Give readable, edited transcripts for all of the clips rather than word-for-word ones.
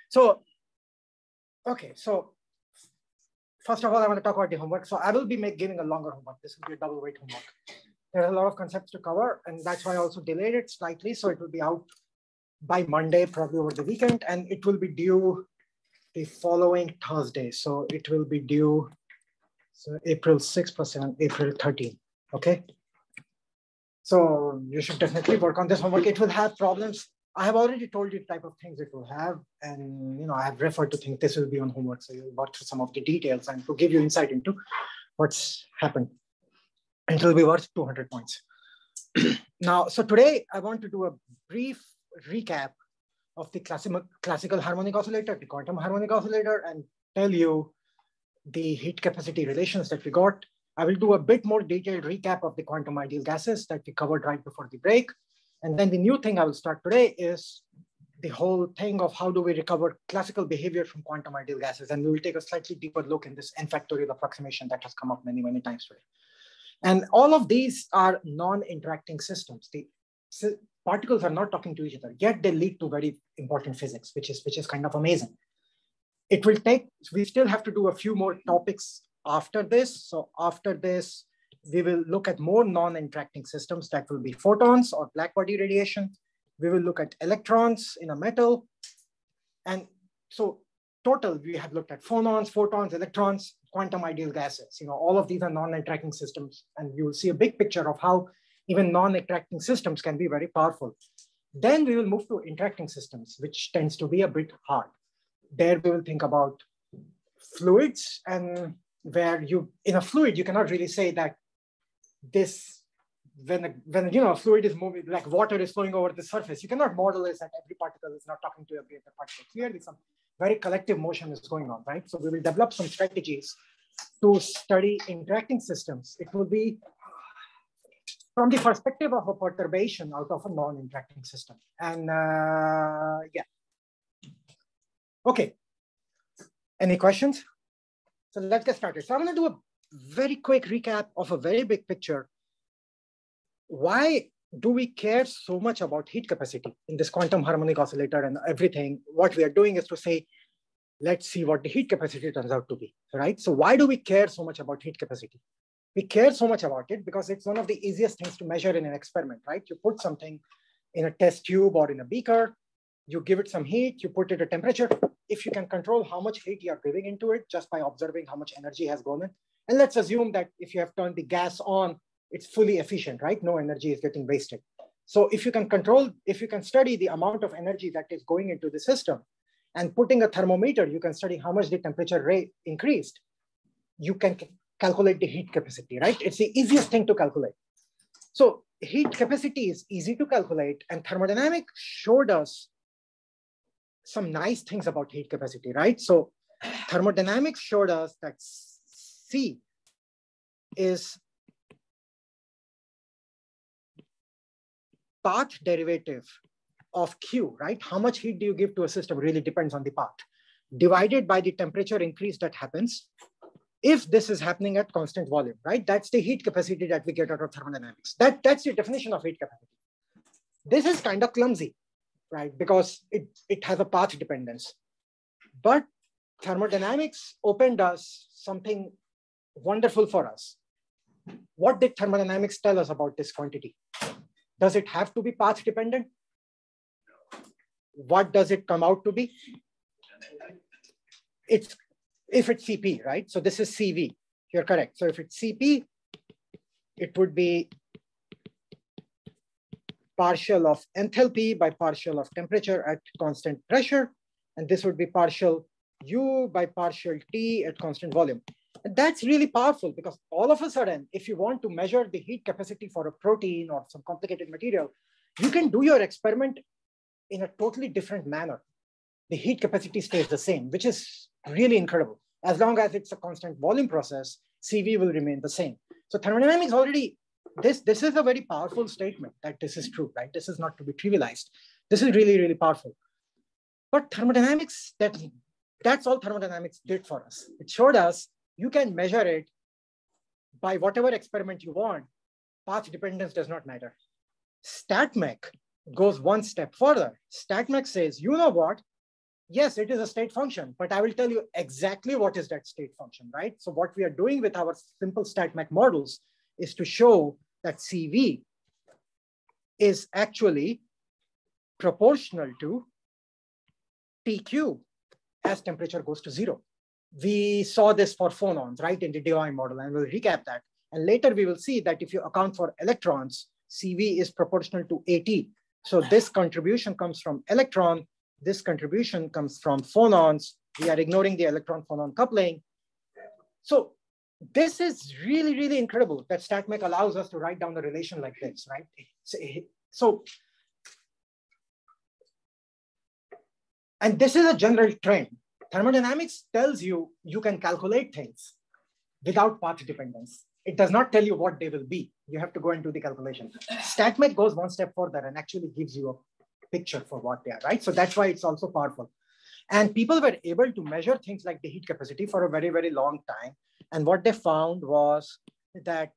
So, okay, so first of all, I want to talk about the homework. So I will be giving a longer homework. This will be a double weight homework. There are a lot of concepts to cover, and that's why I also delayed it slightly. So it will be out by Monday, probably over the weekend, and it will be due the following Thursday. So it will be due April 6th plus 7, April 13th. Okay. So you should definitely work on this homework. It will have problems. I have already told you the type of things it will have. And I have referred to things. This will be on homework. So you'll work through some of the details and to give you insight into what's happened. It will be worth 200 points. Now, so today I want to do a brief recap of the classical harmonic oscillator, the quantum harmonic oscillator, and tell you the heat capacity relations that we got. I will do a bit more detailed recap of the quantum ideal gases that we covered right before the break. And then the new thing I will start today is the whole thing of how do we recover classical behavior from quantum ideal gases. And we will take a slightly deeper look in this n factorial approximation that has come up many, many times today. And all of these are non-interacting systems. The particles are not talking to each other, yet they lead to very important physics, which is kind of amazing. It will take, we still have to do a few more topics after this. So after this, we will look at more non-interacting systems that will be photons or black body radiation. We will look at electrons in a metal. And so total, we have looked at photons, electrons, quantum ideal gases. All of these are non-interacting systems. And you will see a big picture of how even non-interacting systems can be very powerful. Then we will move to interacting systems, which tends to be a bit hard. There we will think about fluids, and where in a fluid, you cannot really say that this, when a fluid is moving, like water is flowing over the surface, you cannot model this that every particle is not talking to every other particle. Clearly, some very collective motion is going on, right? So we will develop some strategies to study interacting systems. It will be from the perspective of a perturbation out of a non-interacting system. And yeah. Okay. Any questions? So let's get started. So I'm going to do a very quick recap of a very big picture. Why do we care so much about heat capacity in this quantum harmonic oscillator and everything? What we are doing is to say, let's see what the heat capacity turns out to be, right? So why do we care so much about heat capacity? We care so much about it because it's one of the easiest things to measure in an experiment, right? You put something in a test tube or in a beaker, you give it some heat, you put it at temperature. If you can control how much heat you are giving into it just by observing how much energy has gone in. And let's assume that if you have turned the gas on, it's fully efficient, right? No energy is getting wasted. So if you can study the amount of energy that is going into the system and putting a thermometer, you can study how much the temperature rate increased. You can calculate the heat capacity, right? It's the easiest thing to calculate. So heat capacity is easy to calculate, and thermodynamics showed us some nice things about heat capacity, right? So thermodynamics showed us that C is path derivative of Q, right? How much heat do you give to a system really depends on the path, divided by the temperature increase that happens if this is happening at constant volume, right? That's the heat capacity that we get out of thermodynamics. That's the definition of heat capacity. This is kind of clumsy, right? Because it has a path dependence. But thermodynamics opened us something wonderful for us. What did thermodynamics tell us about this quantity? Does it have to be path dependent? What does it come out to be? If it's Cp, right? So this is Cv, you're correct. So if it's Cp, it would be partial of enthalpy by partial of temperature at constant pressure. And this would be partial U by partial T at constant volume. And that's really powerful because all of a sudden, if you want to measure the heat capacity for a protein or some complicated material, you can do your experiment in a totally different manner. The heat capacity stays the same, which is really incredible. As long as it's a constant volume process, Cv will remain the same. So thermodynamics already, this is a very powerful statement that this is true, right? This is not to be trivialized. This is really, really powerful. But thermodynamics, that's all thermodynamics did for us. It showed us you can measure it by whatever experiment you want. Path dependence does not matter. StatMech goes one step further. StatMech says, you know what? yes, it is a state function, but I will tell you exactly what is that state function, right? So what we are doing with our simple StatMech models is to show that CV is actually proportional to TQ as temperature goes to 0. We saw this for phonons, right, in the Debye model, and we'll recap that. And later we will see that if you account for electrons, CV is proportional to AT. So this contribution comes from electron, this contribution comes from phonons. We are ignoring the electron-phonon coupling. So this is really, really incredible that StatMech allows us to write down a relation like this, right? So, and this is a general trend. Thermodynamics tells you you can calculate things without path dependence. It does not tell you what they will be. You have to go and do the calculation. StatMech goes one step further and actually gives you a picture for what they are, right? So that's why it's also powerful. And people were able to measure things like the heat capacity for a very, very long time. And what they found was that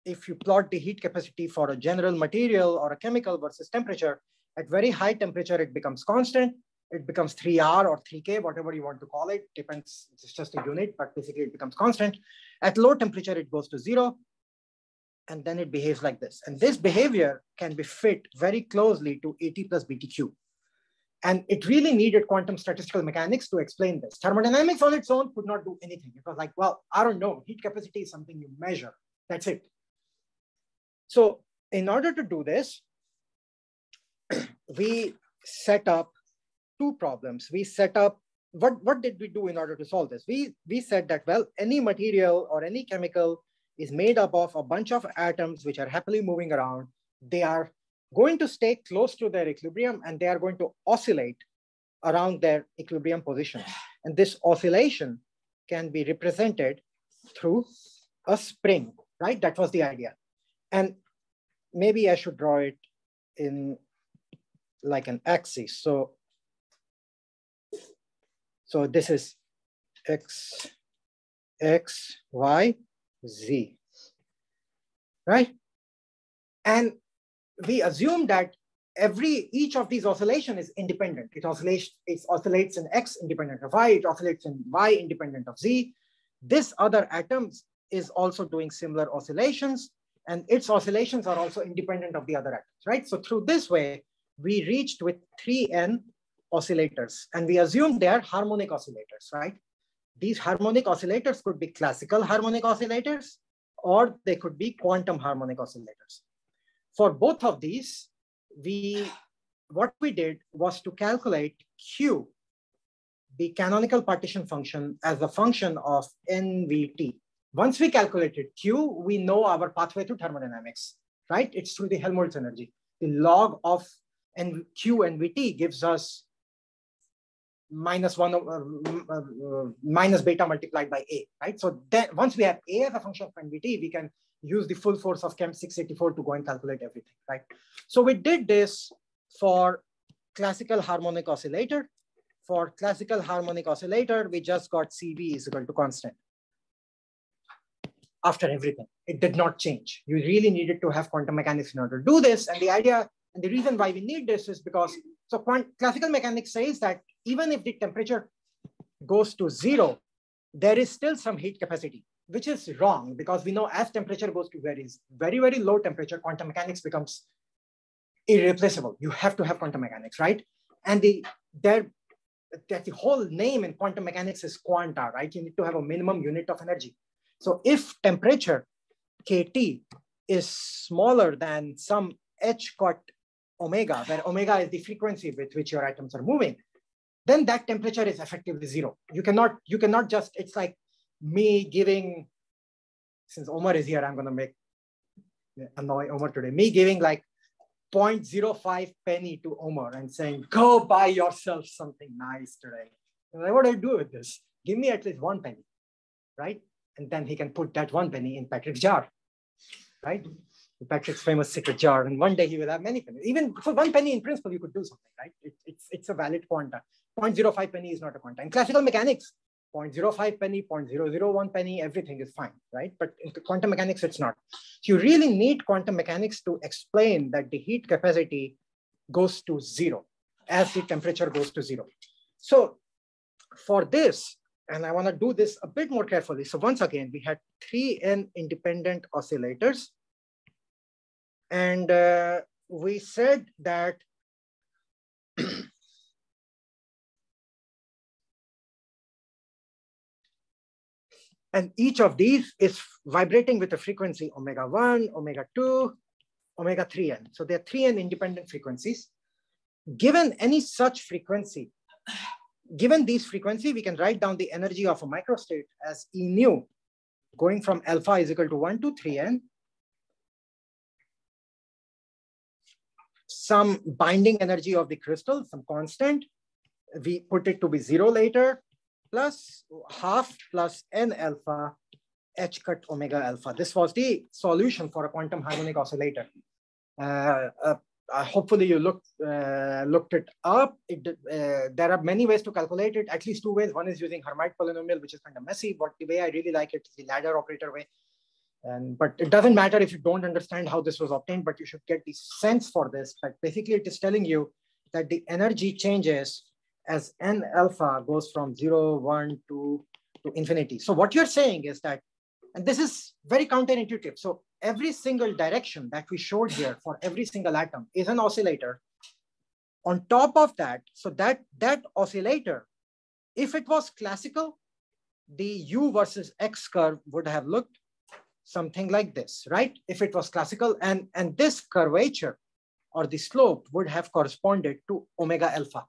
if you plot the heat capacity for a general material or a chemical versus temperature, at very high temperature, it becomes constant. It becomes 3R or 3K, whatever you want to call it. Depends, it's just a unit, but basically it becomes constant. At low temperature, it goes to 0. And then it behaves like this. And this behavior can be fit very closely to AT plus BTQ. And it really needed quantum statistical mechanics to explain this. Thermodynamics on its own could not do anything. It was like, well, I don't know. Heat capacity is something you measure. That's it. So in order to do this, we set up two problems. We set up, what did we do in order to solve this? We said that, well, any material or any chemical is made up of a bunch of atoms which are happily moving around. They are going to stay close to their equilibrium and they are going to oscillate around their equilibrium position. And this oscillation can be represented through a spring, right? That was the idea. And maybe I should draw it in like an axis. So this is X, Y, Z, right? And we assume that each of these oscillations is independent. It oscillates in X independent of Y, it oscillates in Y independent of Z. This other atom is also doing similar oscillations, and its oscillations are also independent of the other atoms, right? So through this way, we reached with 3N oscillators, and we assumed they are harmonic oscillators, right? These harmonic oscillators could be classical harmonic oscillators, or they could be quantum harmonic oscillators. For both of these, what we did was to calculate Q, the canonical partition function, as a function of NVT. Once we calculated Q, we know our pathway to thermodynamics, right? It's through the Helmholtz energy. The log of Q NVT gives us minus beta multiplied by A, right? So then once we have A as a function of NVT, we can use the full force of Chem 684 to go and calculate everything, right? So we did this for classical harmonic oscillator. For classical harmonic oscillator, we just got CV is equal to constant. After everything, it did not change. You really needed to have quantum mechanics in order to do this. And the idea, and the reason why we need this is because, so classical mechanics says that even if the temperature goes to 0, there is still some heat capacity, which is wrong because we know as temperature goes to very, very low temperature, quantum mechanics becomes irreplaceable. You have to have quantum mechanics, right? And the whole name in quantum mechanics is quanta, right? You need to have a minimum unit of energy. So if temperature kT is smaller than some h cut omega, where omega is the frequency with which your atoms are moving, then that temperature is effectively 0. You cannot just, it's like me giving, since Omar is here, I'm going to annoy Omar today, me giving like 0.05 penny to Omar and saying, go buy yourself something nice today. And like, what do I do with this? Give me at least 1 penny, right? And then he can put that 1 penny in Patrick's jar, right? Patrick's famous secret jar. And one day he will have many pennies. Even for 1 penny in principle, you could do something, right? It's a valid quanta. 0.05 penny is not a quanta. In classical mechanics, 0.05 penny, 0.001 penny, everything is fine, right? But in quantum mechanics, it's not. So you really need quantum mechanics to explain that the heat capacity goes to 0. as the temperature goes to 0. So for this, and I want to do this a bit more carefully. So once again, we had 3n independent oscillators. And we said that and each of these is vibrating with a frequency omega 1, omega 2, omega 3n. So there are 3n independent frequencies. Given any such frequency, given these frequency, we can write down the energy of a microstate as E nu, going from alpha is equal to 1 to 3n. Some binding energy of the crystal, some constant, we put it to be 0 later, plus half plus n alpha h cut omega alpha. This was the solution for a quantum harmonic oscillator. Hopefully you looked it up. There are many ways to calculate it, at least 2 ways. One is using Hermite polynomial, which is kind of messy, but the way I really like it is the ladder operator way. But it doesn't matter if you don't understand how this was obtained, but you should get the sense for this. But basically it is telling you that the energy changes as n alpha goes from 0, 1 to infinity. So what you're saying is that, and this is very counterintuitive. So every single direction that we showed here for every single atom is an oscillator. On top of that, so that oscillator, if it was classical, the U versus X curve would have looked something like this, right? If it was classical, and this curvature or the slope would have corresponded to omega alpha.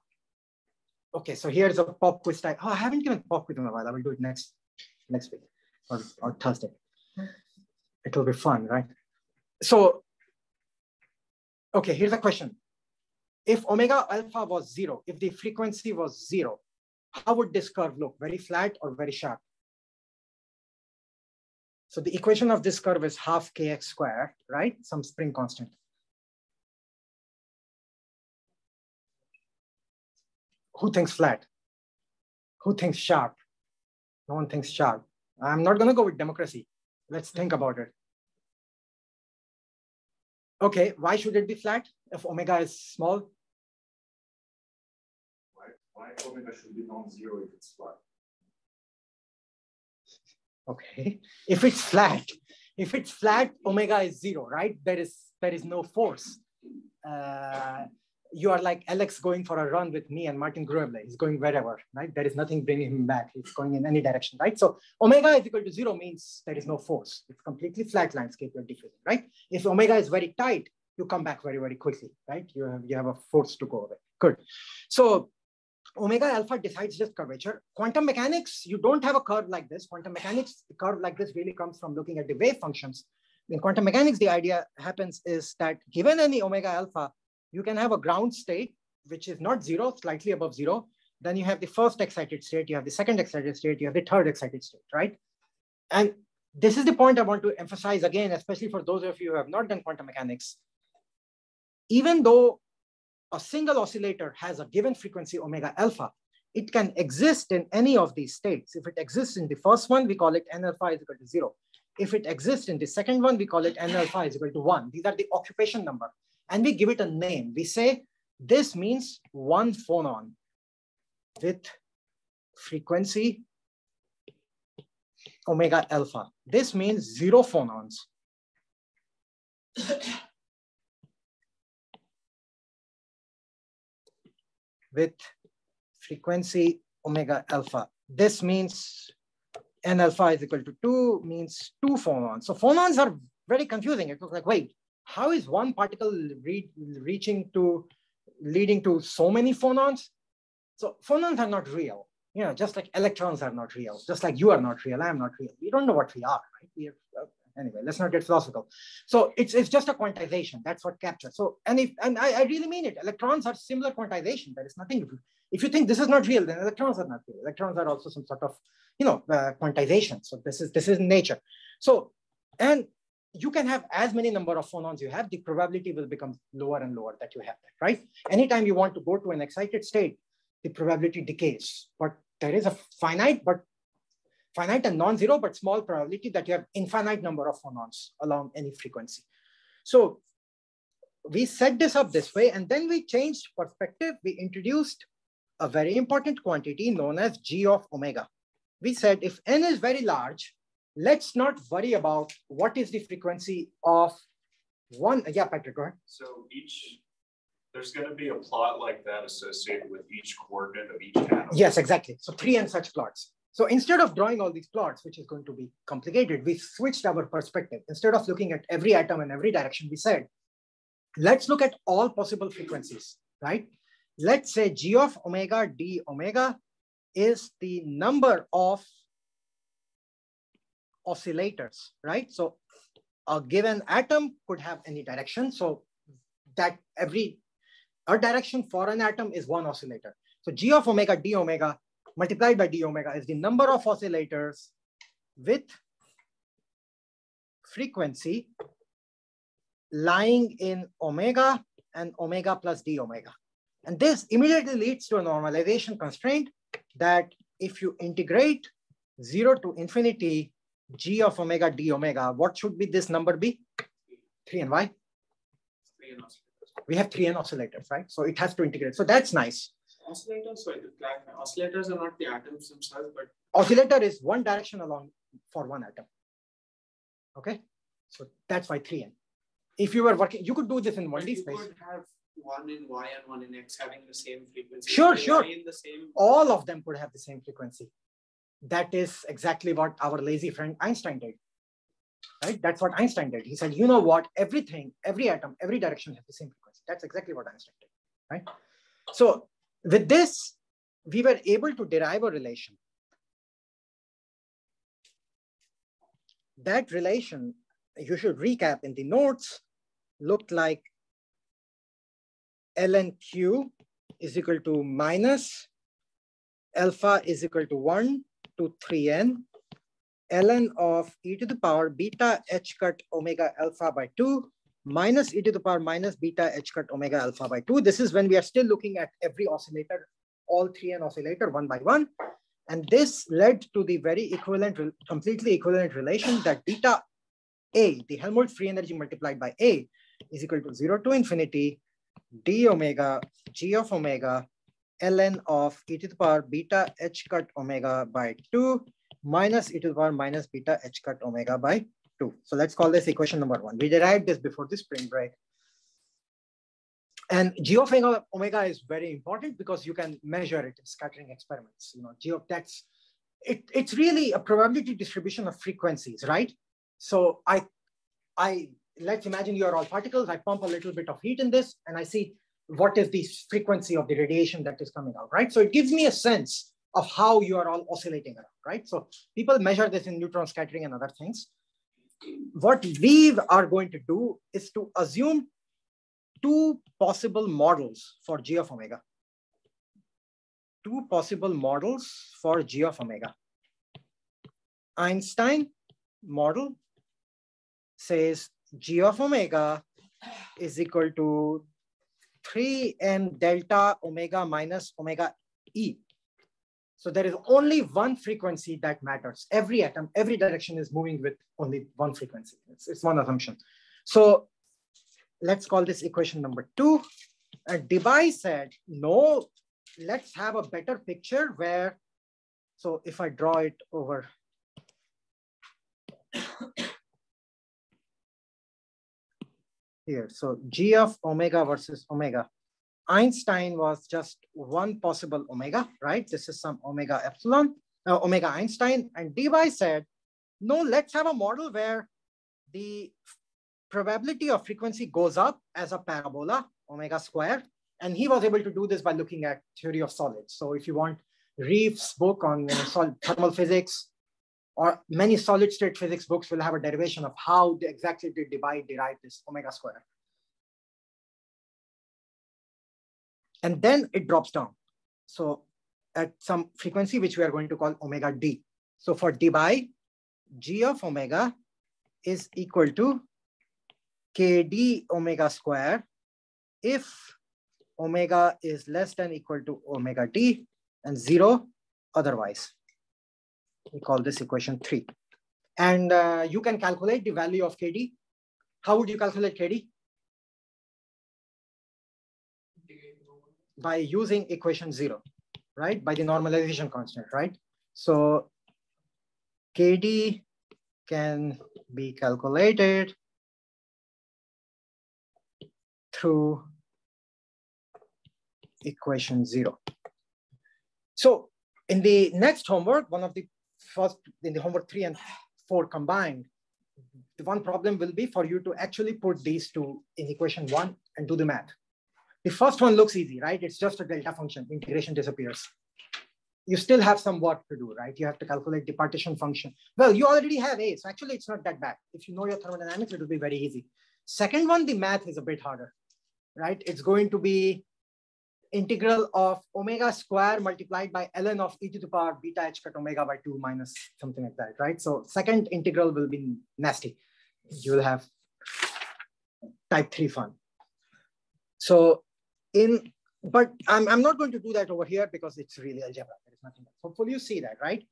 Okay, so here's a pop quiz type. Oh, I haven't given pop quiz in a while. I will do it next week or Thursday. It will be fun, right? So, okay, here's a question. If omega alpha was 0, if the frequency was 0, how would this curve look? Very flat or very sharp? So the equation of this curve is half kx squared, right? Some spring constant. Who thinks flat? Who thinks sharp? No one thinks sharp. I'm not going to go with democracy. Let's think about it. Okay, why should it be flat if omega is small? Why omega should be non-zero if it's flat? Okay, if it's flat, omega is 0, right? There is no force. You are like Alex going for a run with me and Martin Grueble. He's going wherever, right? There is nothing bringing him back. He's going in any direction, right? So omega is equal to 0 means there is no force. It's completely flat landscape you're diffusing, right? If omega is very tight, you come back very, very quickly, right? You have a force to go away. Good. So omega alpha decides this curvature. Quantum mechanics, you don't have a curve like this. Quantum mechanics, the curve like this really comes from looking at the wave functions. In quantum mechanics, the idea happens is that given any omega alpha, you can have a ground state, which is not 0, slightly above 0. Then you have the first excited state, you have the second excited state, you have the third excited state, right? And this is the point I want to emphasize again, especially for those of you who have not done quantum mechanics. Even though a single oscillator has a given frequency omega alpha, it can exist in any of these states. If it exists in the first one, we call it n alpha is equal to 0. If it exists in the second one, we call it n alpha is equal to 1. These are the occupation number. And we give it a name. We say this means 1 phonon with frequency omega alpha. This means 0 phonons with frequency omega alpha. This means n alpha is equal to 2 means 2 phonons. So phonons are very confusing. It looks like, wait, how is one particle leading to so many phonons? So phonons are not real. You know, just like electrons are not real, just like you are not real, I am not real. We don't know what we are, right? Anyway, let's not get philosophical. So it's just a quantization. That's what captures. So, and I really mean it. Electrons are similar quantization. There is nothing. If you think this is not real, then electrons are not real. Electrons are also some sort of, quantization. So this is nature. So, and you can have as many number of phonons you have, the probability will become lower and lower that you have that, right? Anytime you want to go to an excited state, the probability decays. But there is a finite and non-zero, but small probability that you have infinite number of phonons along any frequency. So we set this up this way, and then we changed perspective. We introduced a very important quantity known as G of omega. We said if n is very large, let's not worry about what is the frequency of one. Yeah, Patrick, go ahead. So there's going to be a plot like that associated with each coordinate of each atom. Yes, exactly. So 3n such plots. So instead of drawing all these plots, which is going to be complicated, we switched our perspective. Instead of looking at every atom in every direction, we said, let's look at all possible frequencies, right? Let's say G of omega d omega is the number of oscillators, right? So a given atom could have any direction. So that a direction for an atom is one oscillator. So G of omega d omega multiplied by d omega is the number of oscillators with frequency lying in omega and omega plus d omega. And this immediately leads to a normalization constraint that if you integrate 0 to infinity G of omega d omega, what should be this number be? 3n. Why? 3n oscillators. We have 3n oscillators, right? So it has to integrate. So that's nice. Oscillators, sorry, oscillators are not the atoms themselves, but oscillator is one direction along for one atom. Okay, so that's why 3n. If you were working, you could do this in 1D space. You could have one in Y and one in X having the same frequency. Sure. In the same... All of them could have the same frequency. That is exactly what our lazy friend Einstein did. Right? That's what Einstein did. He said, you know what? Everything, every atom, every direction has the same frequency. That's exactly what Einstein did. Right? So with this, we were able to derive a relation. That relation, you should recap in the notes, looked like ln q is equal to minus alpha is equal to 1 to 3n ln of e to the power beta h cut omega alpha by 2 minus e to the power minus beta h cut omega alpha by 2. This is when we are still looking at every oscillator, all 3n oscillator one by one. And this led to the very equivalent, completely equivalent relation that beta A, the Helmholtz free energy multiplied by A, is equal to 0 to infinity d omega g of omega ln of e to the power beta h cut omega by 2 minus e to the power minus beta h cut omega by 2. So let's call this equation number 1. We derived this before the spring break. And g of omega is very important because you can measure it in scattering experiments. You know, g of that's it's really a probability distribution of frequencies, right? So let's imagine you are all particles. I pump a little bit of heat in this, and I see what is the frequency of the radiation that is coming out, right? So it gives me a sense of how you are all oscillating around, right? So people measure this in neutron scattering and other things. What we are going to do is to assume two possible models for g of omega. Two possible models for g of omega. Einstein model says g of omega is equal to 3n delta omega minus omega e. So there is only one frequency that matters. Every atom, every direction is moving with only one frequency. It's one assumption. So let's call this equation number 2. And Debye said, no, let's have a better picture where, so if I draw it over here, so g of omega versus omega. Einstein was just one possible omega, right? This is some omega epsilon, omega Einstein. And Debye said, no, let's have a model where the probability of frequency goes up as a parabola, omega square. And he was able to do this by looking at theory of solids. So if you want Reeves' book on thermal physics, or many solid state physics books will have a derivation of how exactly did Debye derive this omega square. And then it drops down. So at some frequency, which we are going to call omega d. So for Debye, g of omega is equal to kd omega square if omega is less than equal to omega d and 0 otherwise. We call this equation 3. And you can calculate the value of kd. How would you calculate kd? by using equation 0, right? By the normalization constant, right? So KD can be calculated through equation 0. So in the next homework, one of the first, in the homework 3 and 4 combined, the one problem will be for you to actually put these two in equation 1 and do the math. The first one looks easy, right? It's just a delta function, integration disappears. You still have some work to do, right? You have to calculate the partition function. Well, you already have A, so actually it's not that bad. If you know your thermodynamics, it will be very easy. Second one, the math is a bit harder, right? It's going to be integral of omega square multiplied by ln of e to the power beta h cut omega by 2 minus something like that, right? So second integral will be nasty. You will have type 3 fun. So but I'm not going to do that over here because it's really algebra. There is nothing else. Hopefully you see that, right?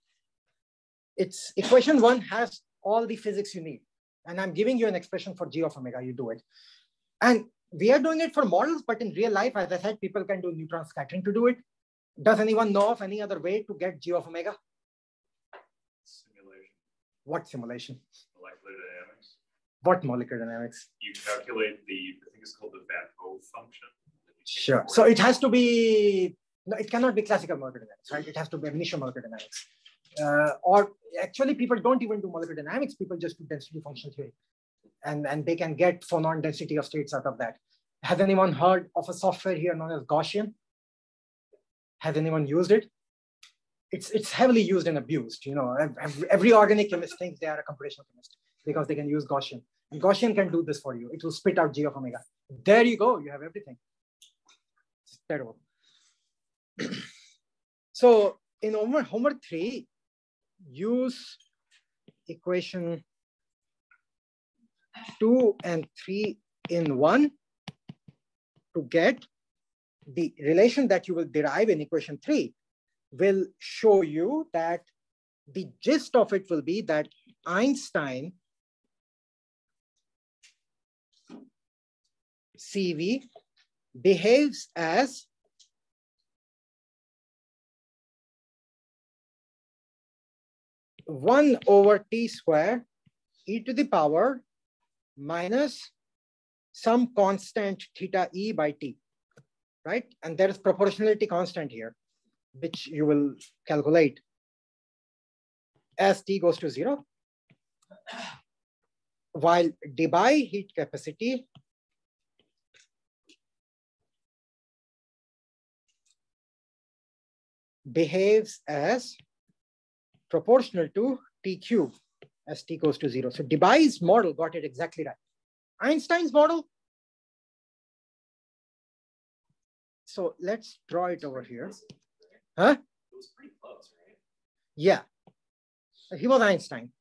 It's equation 1 has all the physics you need. And I'm giving you an expression for g of omega, you do it. And we are doing it for models, but in real life, as I said, people can do neutron scattering to do it. Does anyone know of any other way to get g of omega? Simulation. What simulation? Molecular dynamics. What molecular dynamics? You calculate I think it's called the Van Hoff function. Sure. So it has to be, no, it cannot be classical molecular dynamics, right? It has to be initial molecular dynamics. Or actually people don't even do molecular dynamics. People just do density function theory. And they can get phonon density of states out of that. Has anyone heard of a software here known as Gaussian? Has anyone used it? It's heavily used and abused. You know, every organic chemist thinks they are a computational chemist because they can use Gaussian. And Gaussian can do this for you. It will spit out g of omega. There you go. You have everything. It's terrible. So in homework 3, use equation 2 and 3 in 1 to get the relation that you will derive in equation 3 will show you that the gist of it will be that Einstein CV behaves as one over t square e to the power minus some constant theta e by t, right? And there is proportionality constant here, which you will calculate as t goes to 0, while Debye heat capacity behaves as proportional to t cube as t goes to 0. So Debye's model got it exactly right. Einstein's model. So let's draw it over here. Huh? It was pretty close, right? Yeah. He was Einstein.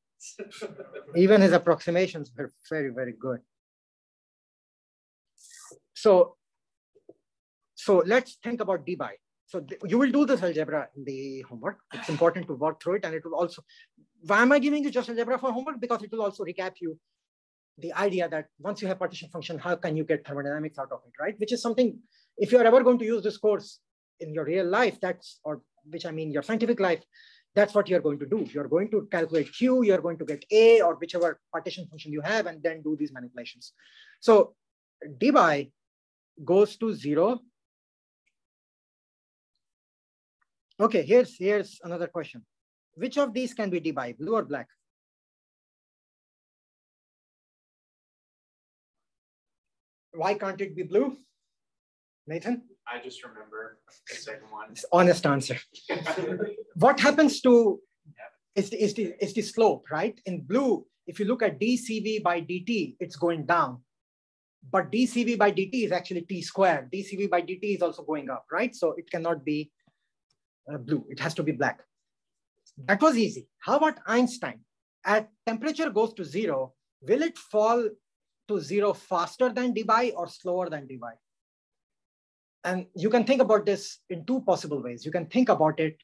Even his approximations were very, very good. So let's think about Debye. So you will do this algebra in the homework. It's important to work through it. And it will also, why am I giving you just algebra for homework? Because it will also recap you the idea that once you have partition function, how can you get thermodynamics out of it, right? Which is something, if you're ever going to use this course in your real life, which I mean your scientific life, that's what you're going to do. You're going to calculate Q, you're going to get A or whichever partition function you have, and then do these manipulations. So Debye goes to 0. Okay, here's another question. Which of these can be Debye, blue or black? Why can't it be blue? Nathan? I just remember the second one. It's honest answer. What happens to is the slope, right? In blue, if you look at dCV by dt, it's going down. But dCV by dt is actually t squared. dCV by dt is also going up, right? So it cannot be blue. It has to be black. That was easy. How about Einstein? At temperature goes to 0, will it fall to 0 faster than Debye or slower than Debye? And you can think about this in two possible ways. You can think about it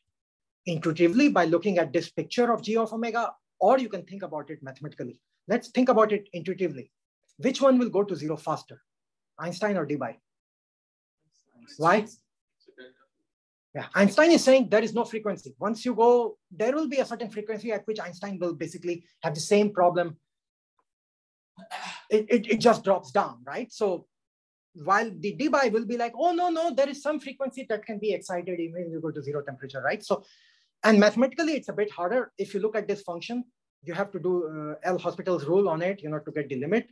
intuitively by looking at this picture of g of omega, or you can think about it mathematically. Let's think about it intuitively. Which one will go to 0 faster, Einstein or Debye? Why? Yeah, Einstein is saying there is no frequency. Once you go, there will be a certain frequency at which Einstein will basically have the same problem. It just drops down, right? So while the Debye will be like, oh, no, there is some frequency that can be excited even if you go to zero temperature, right? So, and mathematically, it's a bit harder. If you look at this function, you have to do L'Hospital's rule on it, to get the limit,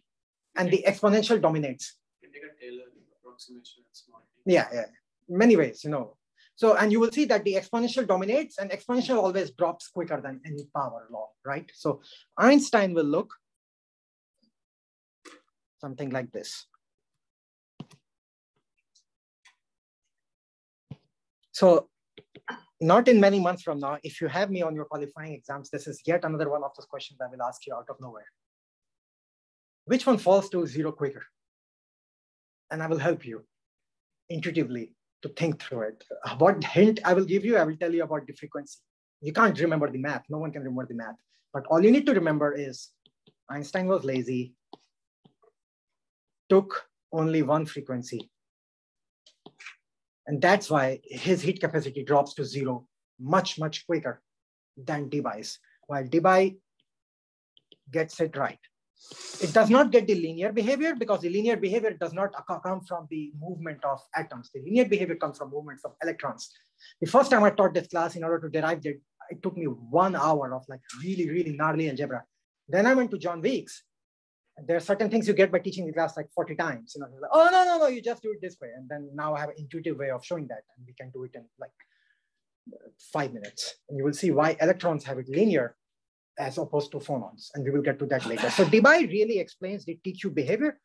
and the exponential dominates. You can take a Taylor approximation at small t. Yeah, many ways, So, and you will see that the exponential dominates, and exponential always drops quicker than any power law, right? So Einstein will look something like this. So not in many months from now, if you have me on your qualifying exams, this is yet another one of those questions I will ask you out of nowhere. Which one falls to zero quicker? And I will help you intuitively to think through it. What hint I will give you, I will tell you about the frequency. You can't remember the math. No one can remember the math. But all you need to remember is Einstein was lazy, took only one frequency. And that's why his heat capacity drops to zero much, much quicker than Debye's, while Debye gets it right. It does not get the linear behavior because the linear behavior does not come from the movement of atoms. The linear behavior comes from movements of electrons. The first time I taught this class, in order to derive it, it took me 1 hour of like really, really gnarly algebra. Then I went to John Weeks. There are certain things you get by teaching the class like 40 times. Like, oh, no, you just do it this way. And then now I have an intuitive way of showing that. And we can do it in like 5 minutes. And you will see why electrons have it linear as opposed to phonons. And we will get to that later. So Debye really explains the TQ behavior.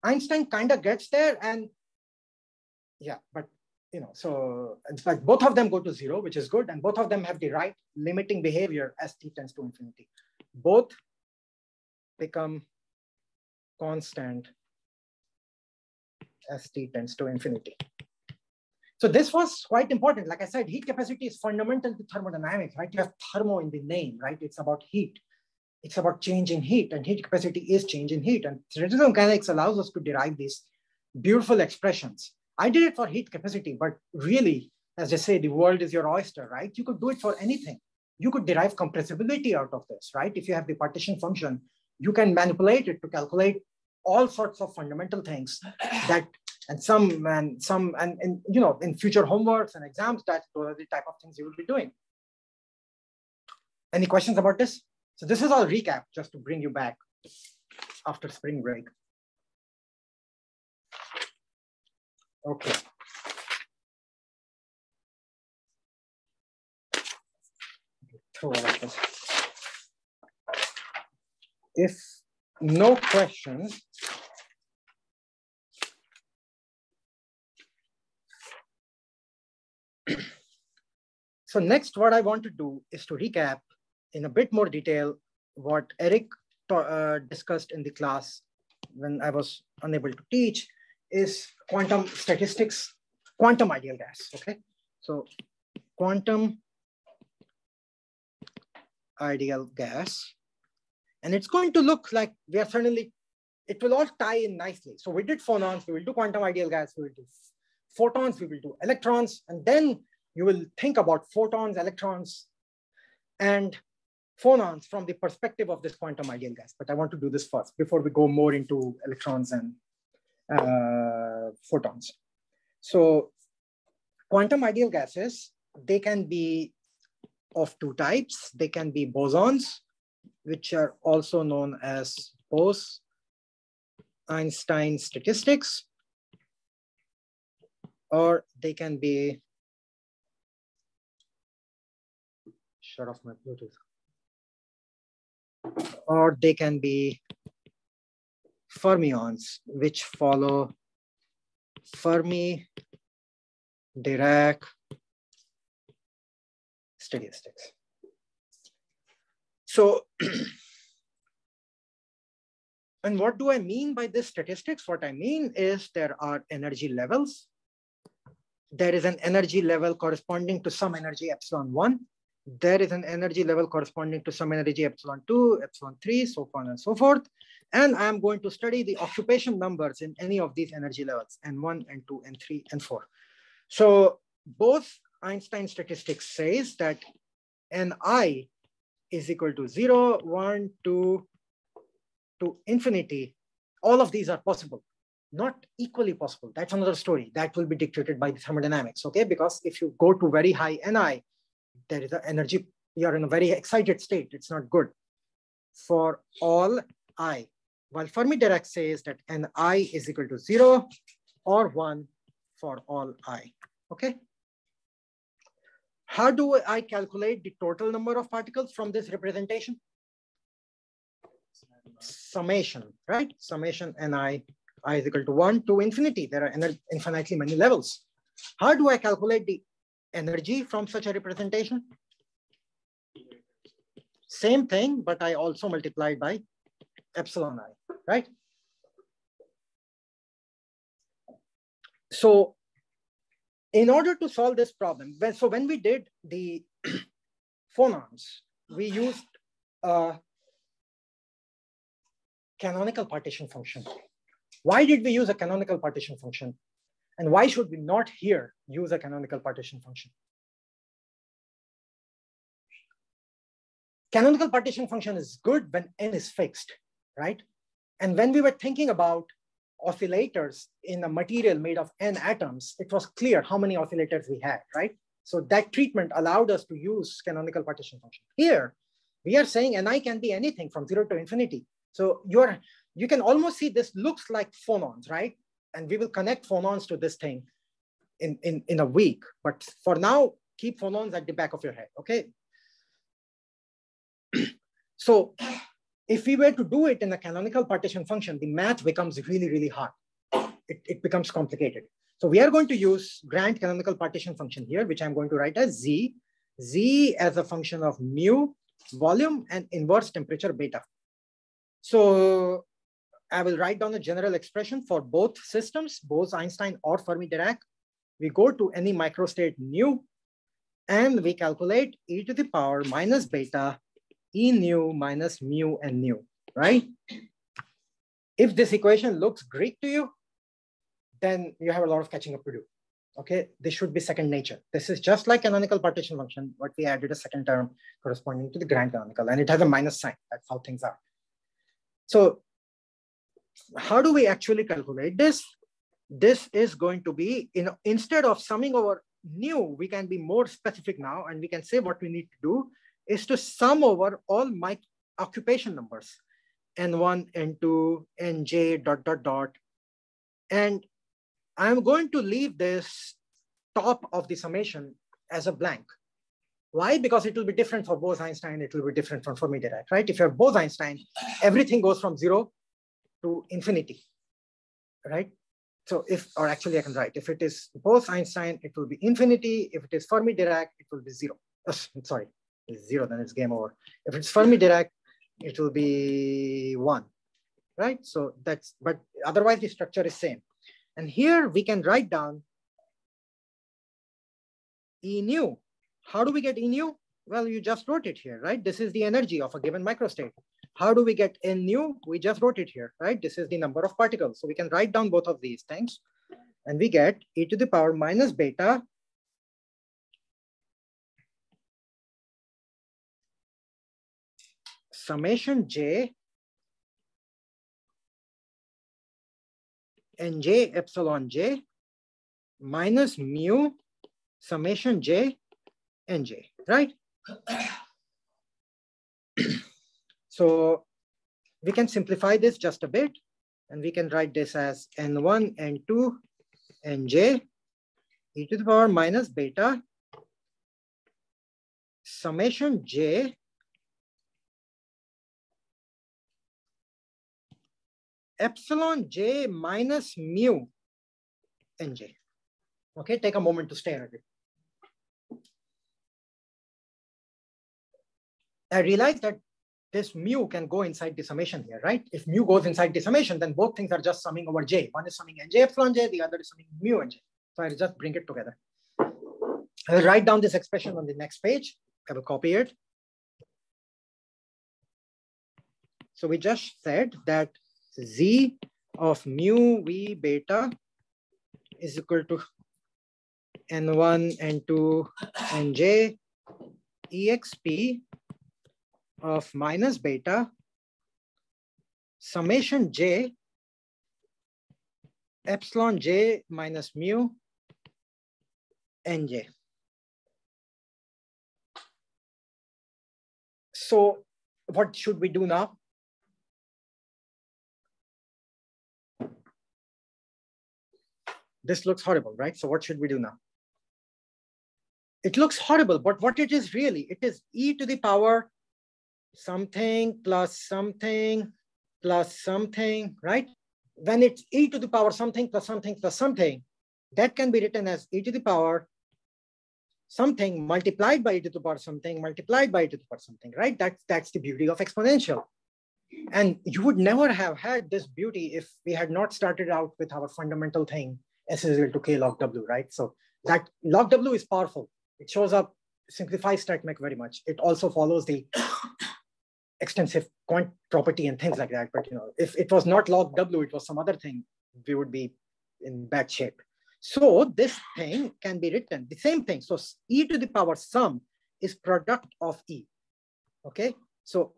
Einstein kind of gets there. And yeah, but so but both of them go to zero, which is good. And both of them have the right limiting behavior as t tends to infinity. Both become constant as t tends to infinity. So this was quite important. Like I said, heat capacity is fundamental to thermodynamics, right? You have thermo in the name, right? It's about heat. It's about change in heat, and heat capacity is change in heat. And theoretical mechanics allows us to derive these beautiful expressions. I did it for heat capacity, but really, as they say, the world is your oyster, right? You could do it for anything. You could derive compressibility out of this, right? If you have the partition function, you can manipulate it to calculate all sorts of fundamental things that, in future homeworks and exams, those are the type of things you will be doing. Any questions about this? So this is all recap, just to bring you back after spring break. Okay. Throw all of this. If no questions, so next what I want to do is to recap in a bit more detail what Eric discussed in the class when I was unable to teach, is quantum statistics, quantum ideal gas, okay? So quantum ideal gas. And it's going to look like we are suddenly, it will all tie in nicely. So we did phonons, we will do quantum ideal gas, we will do photons, we will do electrons, and then you will think about photons, electrons, and phonons from the perspective of this quantum ideal gas. But I want to do this first before we go more into electrons and photons. So quantum ideal gases, they can be of two types. They can be bosons, which are also known as Bose-Einstein statistics, or they can be, shut off my Bluetooth, or they can be fermions, which follow Fermi-Dirac statistics. So, and what do I mean by this statistics? What I mean is there are energy levels. There is an energy level corresponding to some energy epsilon 1. There is an energy level corresponding to some energy epsilon 2, epsilon 3, so on and so forth. And I am going to study the occupation numbers in any of these energy levels, N1, N2, N3, N4. So both Einstein statistics says that Ni is equal to 0, 1, 2, to infinity. All of these are possible, not equally possible. That's another story that will be dictated by the thermodynamics, okay? Because if you go to very high Ni, there is an energy, you're in a very excited state. It's not good for all I. While Fermi-Dirac says that Ni is equal to 0 or 1 for all I, okay? How do I calculate the total number of particles from this representation? Summation, right? Summation Ni, I is equal to 1 to infinity. There are infinitely many levels. How do I calculate the energy from such a representation? Same thing, but I also multiplied by epsilon I, right? So in order to solve this problem, when we did the phonons, we used a canonical partition function. Why did we use a canonical partition function? And why should we not here use a canonical partition function? Canonical partition function is good when n is fixed, right? And when we were thinking about oscillators in a material made of n atoms, it was clear how many oscillators we had, right? So that treatment allowed us to use canonical partition function. Here, we are saying Ni can be anything from 0 to infinity. So you can almost see this looks like phonons, right? And we will connect phonons to this thing in a week. But for now, keep phonons at the back of your head, okay? So if we were to do it in a canonical partition function, the math becomes really, really hard. It becomes complicated. So we are going to use grand canonical partition function here, which I'm going to write as Z. Z as a function of mu, volume, and inverse temperature beta. So I will write down a general expression for both systems, Bose-Einstein or Fermi-Dirac. We go to any microstate nu, and we calculate e to the power minus beta E nu minus mu and nu, right? If this equation looks Greek to you, then you have a lot of catching up to do. Okay, this should be second nature. This is just like canonical partition function, but we added a second term corresponding to the grand canonical, and it has a minus sign. That's how things are. So how do we actually calculate this? This is going to be, instead of summing over nu, we can be more specific now, and we can say what we need to do is to sum over all my occupation numbers, N1, N2, Nj, dot, dot, dot. And I'm going to leave this top of the summation as a blank. Why? Because it will be different for Bose-Einstein, it will be different from Fermi-Dirac, right? If you have Bose-Einstein, everything goes from 0 to infinity, right? So or actually I can write, if it is Bose-Einstein, it will be infinity. If it is Fermi-Dirac, it will be 0. Sorry, it's 0, then it's game over. If it's Fermi-Dirac, it will be 1, right? So that's, but otherwise the structure is same. And here we can write down E nu. How do we get E nu? Well, you just wrote it here, right? This is the energy of a given microstate. How do we get N nu? We just wrote it here, right? This is the number of particles. So we can write down both of these things, and we get e to the power minus beta summation j nj epsilon j minus mu summation j nj, right? So we can simplify this just a bit, and we can write this as N1, N2, Nj, e to the power minus beta, summation j, epsilon j minus mu, Nj. Okay, take a moment to stare at it. I realize that this mu can go inside the summation here, right? If mu goes inside the summation, then both things are just summing over j. One is summing nj epsilon j, the other is summing mu nj. So I'll just bring it together. I will write down this expression on the next page. I will copy it. So we just said that z of mu v beta is equal to N1, N2, Nj exp of minus beta summation j epsilon j minus mu Nj. So what should we do now? This looks horrible, right? So what should we do now? It looks horrible, but what it is really, it is e to the power something plus something plus something, right? When it's e to the power something plus something plus something, that can be written as e to the power something multiplied by e to the power something multiplied by e to the power something, right? That's the beauty of exponential. And you would never have had this beauty if we had not started out with our fundamental thing, S is equal to K log W, right? So that log W is powerful. It shows up, simplifies StatMech very much. It also follows the extensive quant property and things like that. But if it was not log W, it was some other thing, we would be in bad shape. So this thing can be written the same thing. So e to the power sum is product of e. Okay, so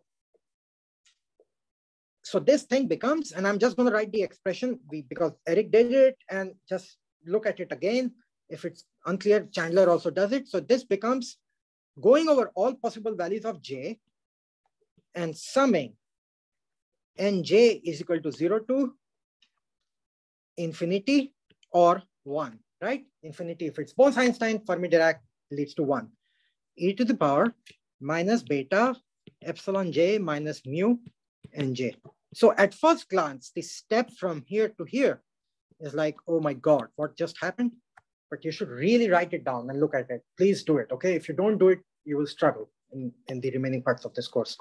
this thing becomes, and I'm just going to write the expression because Eric did it, and just look at it again. If it's unclear, Chandler also does it. So this becomes going over all possible values of j and summing nj is equal to 0 to infinity or 1, right? Infinity if it's Bose-Einstein, Fermi-Dirac leads to 1. E to the power minus beta epsilon j minus mu nj. So at first glance, the step from here to here is like, oh my God, what just happened? But you should really write it down and look at it. Please do it, okay? If you don't do it, you will struggle in the remaining parts of this course.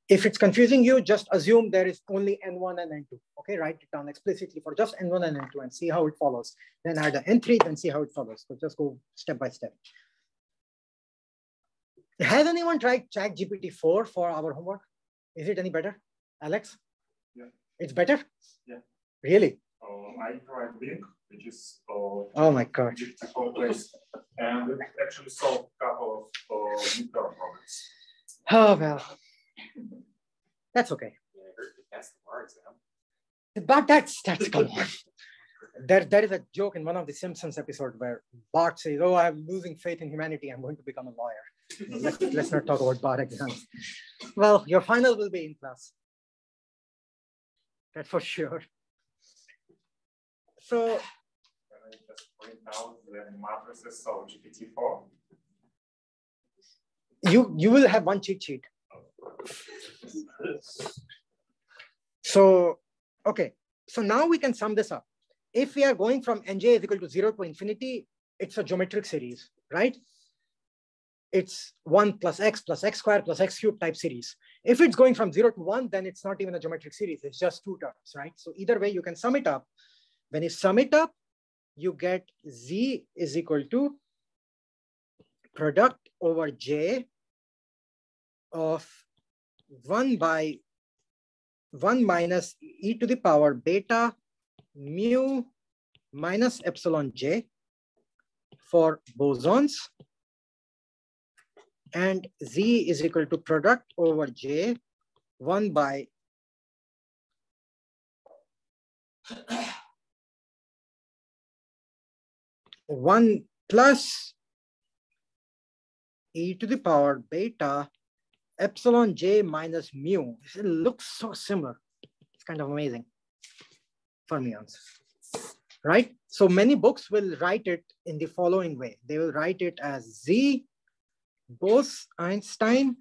If it's confusing you, just assume there is only N1 and N2, okay? Write it down explicitly for just N1 and N2 and see how it follows. Then add an N3, then see how it follows. So just go step by step. Has anyone tried ChatGPT-4 for our homework? Is it any better? Alex? Yeah. It's better? Yeah. Really? I tried Link, which is oh my God. place, and it actually solved a couple of midterm problems. Oh, well. That's okay. Yeah, I heard that's the bar exam. But that's come on. There is a joke in one of the Simpsons episodes where Bart says, oh, I'm losing faith in humanity. I'm going to become a lawyer. Let's not talk about bar exams. Well, your final will be in class. That's for sure. So, can I just point out the matrices of GPT-4? You will have one cheat sheet. So, okay. So now we can sum this up. If we are going from nj is equal to 0 to infinity, it's a geometric series, right? It's 1 plus x squared plus x cubed type series. If it's going from 0 to 1, then it's not even a geometric series. It's just two terms, right? So either way, you can sum it up. When you sum it up, you get z is equal to product over j of 1 by 1 minus e to the power beta mu minus epsilon j for bosons, and z is equal to product over j 1 by 1 plus e to the power beta epsilon j minus mu. It looks so similar. It's kind of amazing. Fermions, right? So many books will write it in the following way. They will write it as Z Bose-Einstein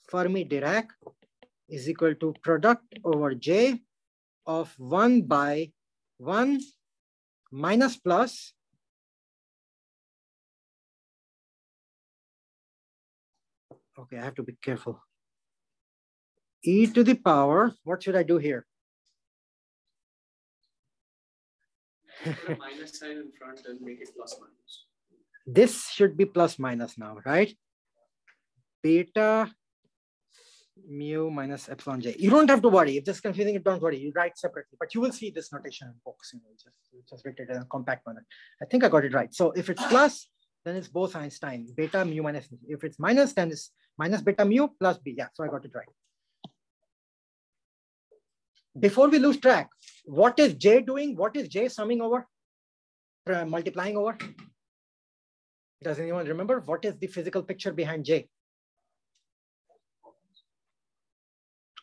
Fermi-Dirac is equal to product over J of 1 by 1 minus plus okay, I have to be careful. E to the power, what should I do here? Put a minus sign in front and make it plus minus. This should be plus minus now, right? Beta mu minus epsilon j. You don't have to worry. If this is confusing, don't worry. You write separately, but you will see this notation in books. You know, just write it in a compact manner. I think I got it right. So if it's plus, then it's Bose-Einstein, beta mu minus. If it's minus, then it's minus beta mu plus b. Yeah, so I got it right. Before we lose track, what is j doing? What is j summing over? Multiplying over? Does anyone remember? What is the physical picture behind j?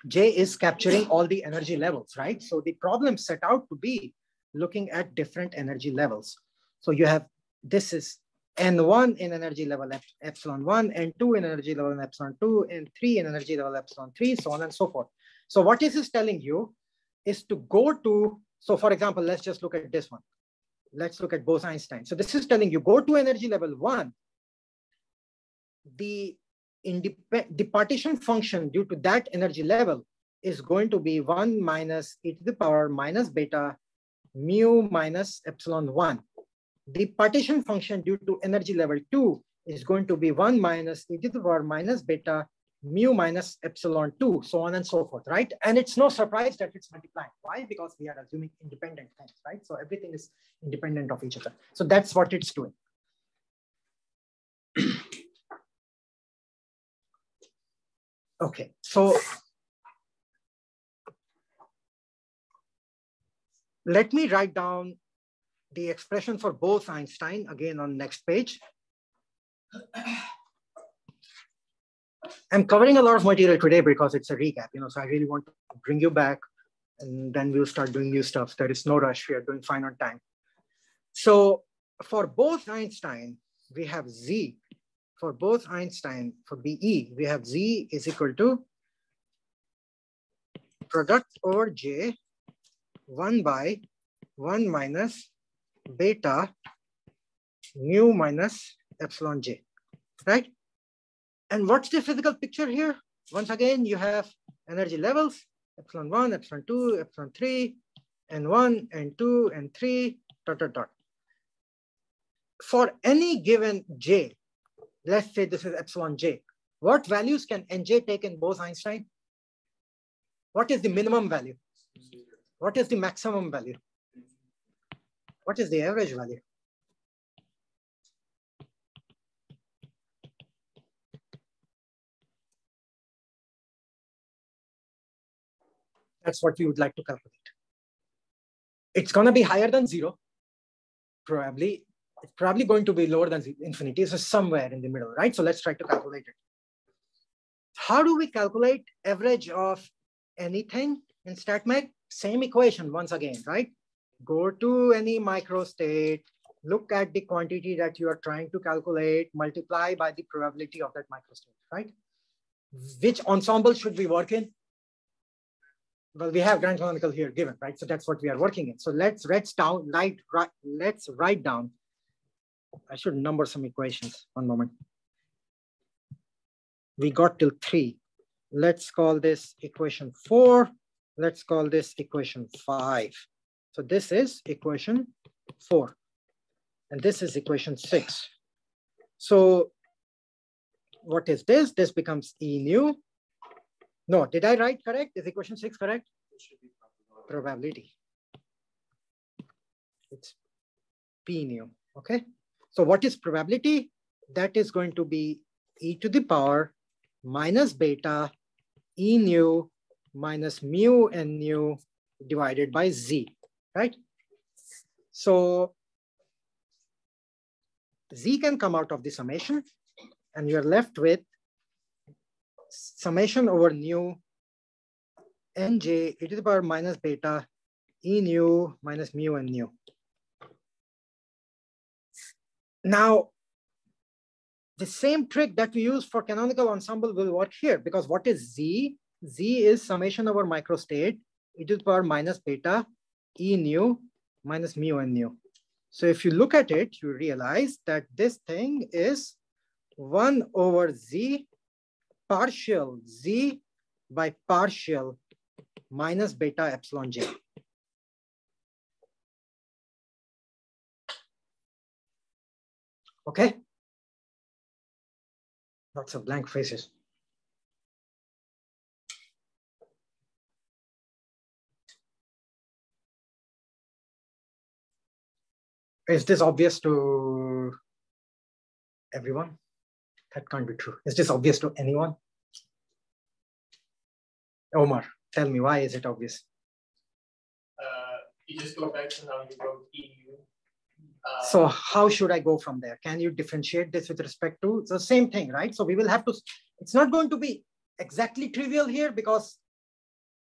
J is capturing all the energy levels, right? So the problem set out to be looking at different energy levels. So you have, this is N1 in energy level epsilon 1, N2 in energy level epsilon 2, N3 in energy level epsilon 3, so on and so forth. So what this is telling you is to go to, so for example, let's just look at this one. Let's look at Bose-Einstein. So this is telling you go to energy level 1. The partition function due to that energy level is going to be 1 minus e to the power minus beta mu minus epsilon 1. The partition function due to energy level 2 is going to be 1 minus e to the power minus beta mu minus epsilon 2, so on and so forth, right? And it's no surprise that it's multiplying. Why? Because we are assuming independent things, right? So everything is independent of each other. So that's what it's doing. Okay, so let me write down the expression for Bose-Einstein again on next page. I'm covering a lot of material today because it's a recap, you know, so I really want to bring you back and then we'll start doing new stuff. There is no rush. We are doing fine on time. So for Bose-Einstein, we have Z. For Bose-Einstein, for BE, we have Z is equal to product over J 1 by 1 minus beta mu minus epsilon J, right? And what's the physical picture here? Once again, you have energy levels, epsilon 1, epsilon 2, epsilon 3, N1, N2, N3, dot, dot, dot. For any given J, let's say this is epsilon J, what values can Nj take in Bose-Einstein? What is the minimum value? What is the maximum value? What is the average value? That's what we would like to calculate. It's going to be higher than 0, probably. It's probably going to be lower than infinity, so somewhere in the middle, right? So let's try to calculate it. How do we calculate average of anything in StatMech? Same equation once again, right? Go to any microstate, look at the quantity that you are trying to calculate, multiply by the probability of that microstate, right? Which ensemble should we work in? Well, we have grand canonical here given, right? So that's what we are working in. So let's write down. I should number some equations. One moment. We got till 3. Let's call this equation 4. Let's call this equation 5. So this is equation 4. And this is equation 6. So what is this? This becomes E nu. No, did I write correct? Is equation 6 correct? It should be Probability. It's P nu, okay? So what is probability? That is going to be e to the power minus beta E nu minus mu N nu divided by Z, right? So Z can come out of the summation and you're left with summation over nu Nj e to the power minus beta E nu minus mu N nu. Now, the same trick that we use for canonical ensemble will work here because what is Z? Z is summation over microstate e to the power minus beta E nu minus mu N nu. So if you look at it, you realize that this thing is 1 over Z partial Z by partial minus beta epsilon J. Okay? Lots of blank faces. Is this obvious to everyone? That can't be true. Is this obvious to anyone? Omar, tell me, why is it obvious? You just go back to how you wrote EU. So how should I go from there? Can you differentiate this with respect to the same thing, right? So we will have to, it's not going to be exactly trivial here because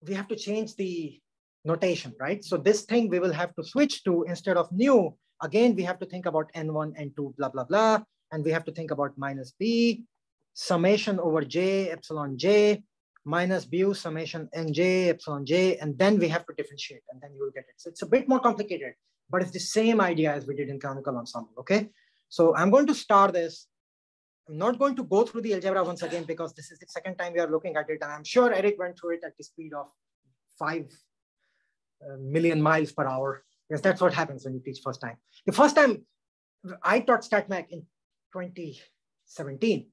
we have to change the notation, right? So this thing we will have to switch to, instead of new, again, we have to think about N1, N2, blah, blah, blah. And we have to think about minus B, summation over J, epsilon J, minus bu summation Nj, epsilon J, and then we have to differentiate, and then you will get it. So it's a bit more complicated, but it's the same idea as we did in canonical ensemble, okay? So I'm going to start this. I'm not going to go through the algebra once again because this is the second time we are looking at it, and I'm sure Eric went through it at the speed of 5 million miles per hour. Yes, that's what happens when you teach first time. The first time I taught StatMech in 2017,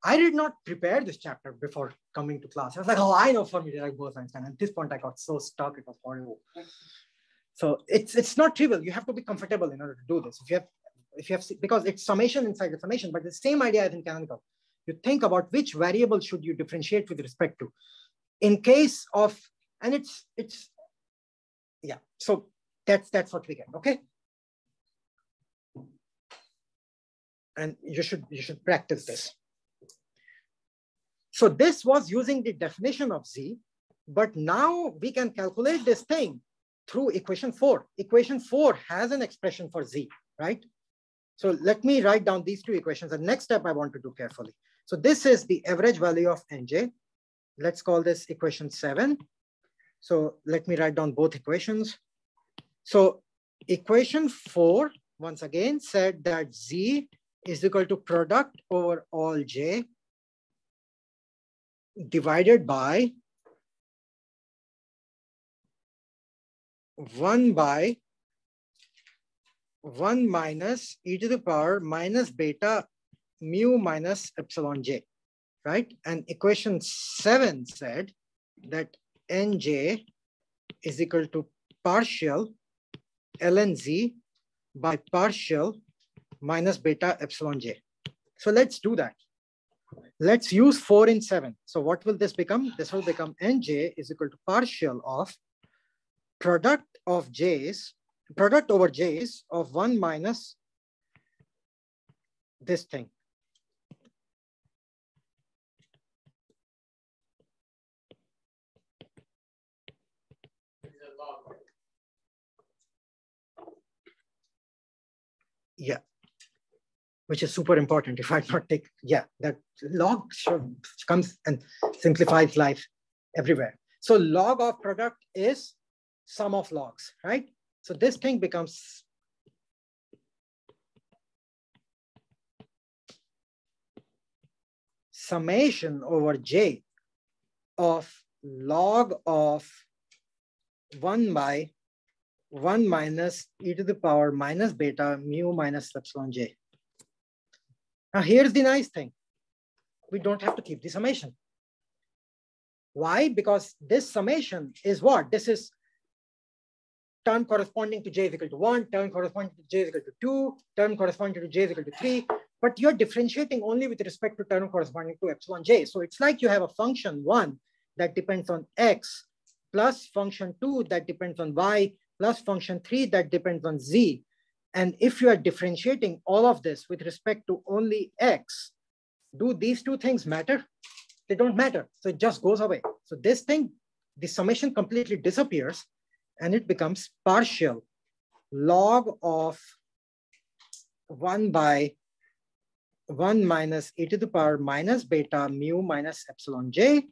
I did not prepare this chapter before coming to class. I was like, oh, I know Fermi-Dirac Bose-Einstein. At this point, I got so stuck, it was horrible. So it's not trivial. You have to be comfortable in order to do this. If you have, because it's summation inside the summation, but the same idea as in canonical. You think about which variable should you differentiate with respect to. In case of, and it's yeah. So that's what we get. Okay. And you should practice this. So this was using the definition of Z, but now we can calculate this thing through equation 4. Equation 4 has an expression for Z, right? So let me write down these two equations. The next step I want to do carefully. So this is the average value of Nj. Let's call this equation 7. So let me write down both equations. So equation 4, once again, said that Z is equal to product over all J divided by 1 by 1 minus e to the power minus beta mu minus epsilon j, right? And equation 7 said that Nj is equal to partial ln z by partial minus beta epsilon j. So let's do that. Let's use 4 in 7. So what will this become? This will become Nj is equal to partial of product of j's, product over j's of 1 minus this thing. Yeah, which is super important. If I not take, yeah, that log comes and simplifies life everywhere. So log of product is sum of logs, right? So this thing becomes summation over j of log of 1 by 1 minus e to the power minus beta mu minus epsilon j. Now here's the nice thing. We don't have to keep the summation. Why? Because this summation is what? This is term corresponding to j is equal to 1, term corresponding to j is equal to 2, term corresponding to j is equal to 3, but you're differentiating only with respect to term corresponding to epsilon j. So it's like you have a function 1 that depends on x plus function 2 that depends on y plus function 3 that depends on z. And if you are differentiating all of this with respect to only x, do these two things matter? They don't matter. So it just goes away. So this thing, the summation completely disappears and it becomes partial log of 1 by 1 minus e to the power minus beta mu minus epsilon j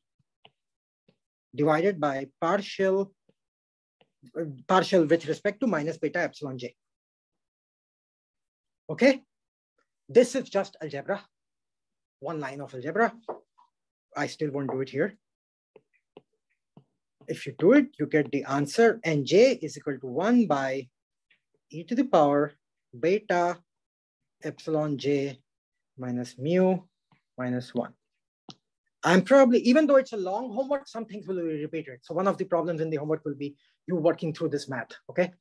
divided by partial with respect to minus beta epsilon j. Okay, this is just algebra, one line of algebra. I still won't do it here. If you do it, you get the answer Nj is equal to 1 by e to the power beta epsilon j minus mu minus 1. I'm probably, even though it's a long homework, some things will be repeated. So one of the problems in the homework will be you working through this math, okay?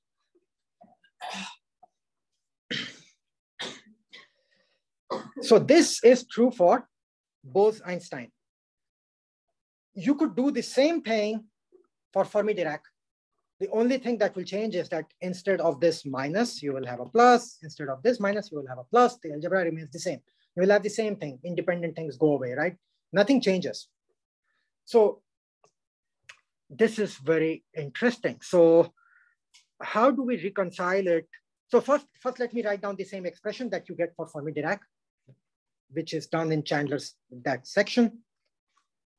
So this is true for Bose-Einstein. You could do the same thing for Fermi-Dirac. The only thing that will change is that instead of this minus, you will have a plus. Instead of this minus, you will have a plus. The algebra remains the same. You will have the same thing. Independent things go away, right? Nothing changes. So this is very interesting. So how do we reconcile it? So first let me write down the same expression that you get for Fermi-Dirac, which is done in Chandler's that section.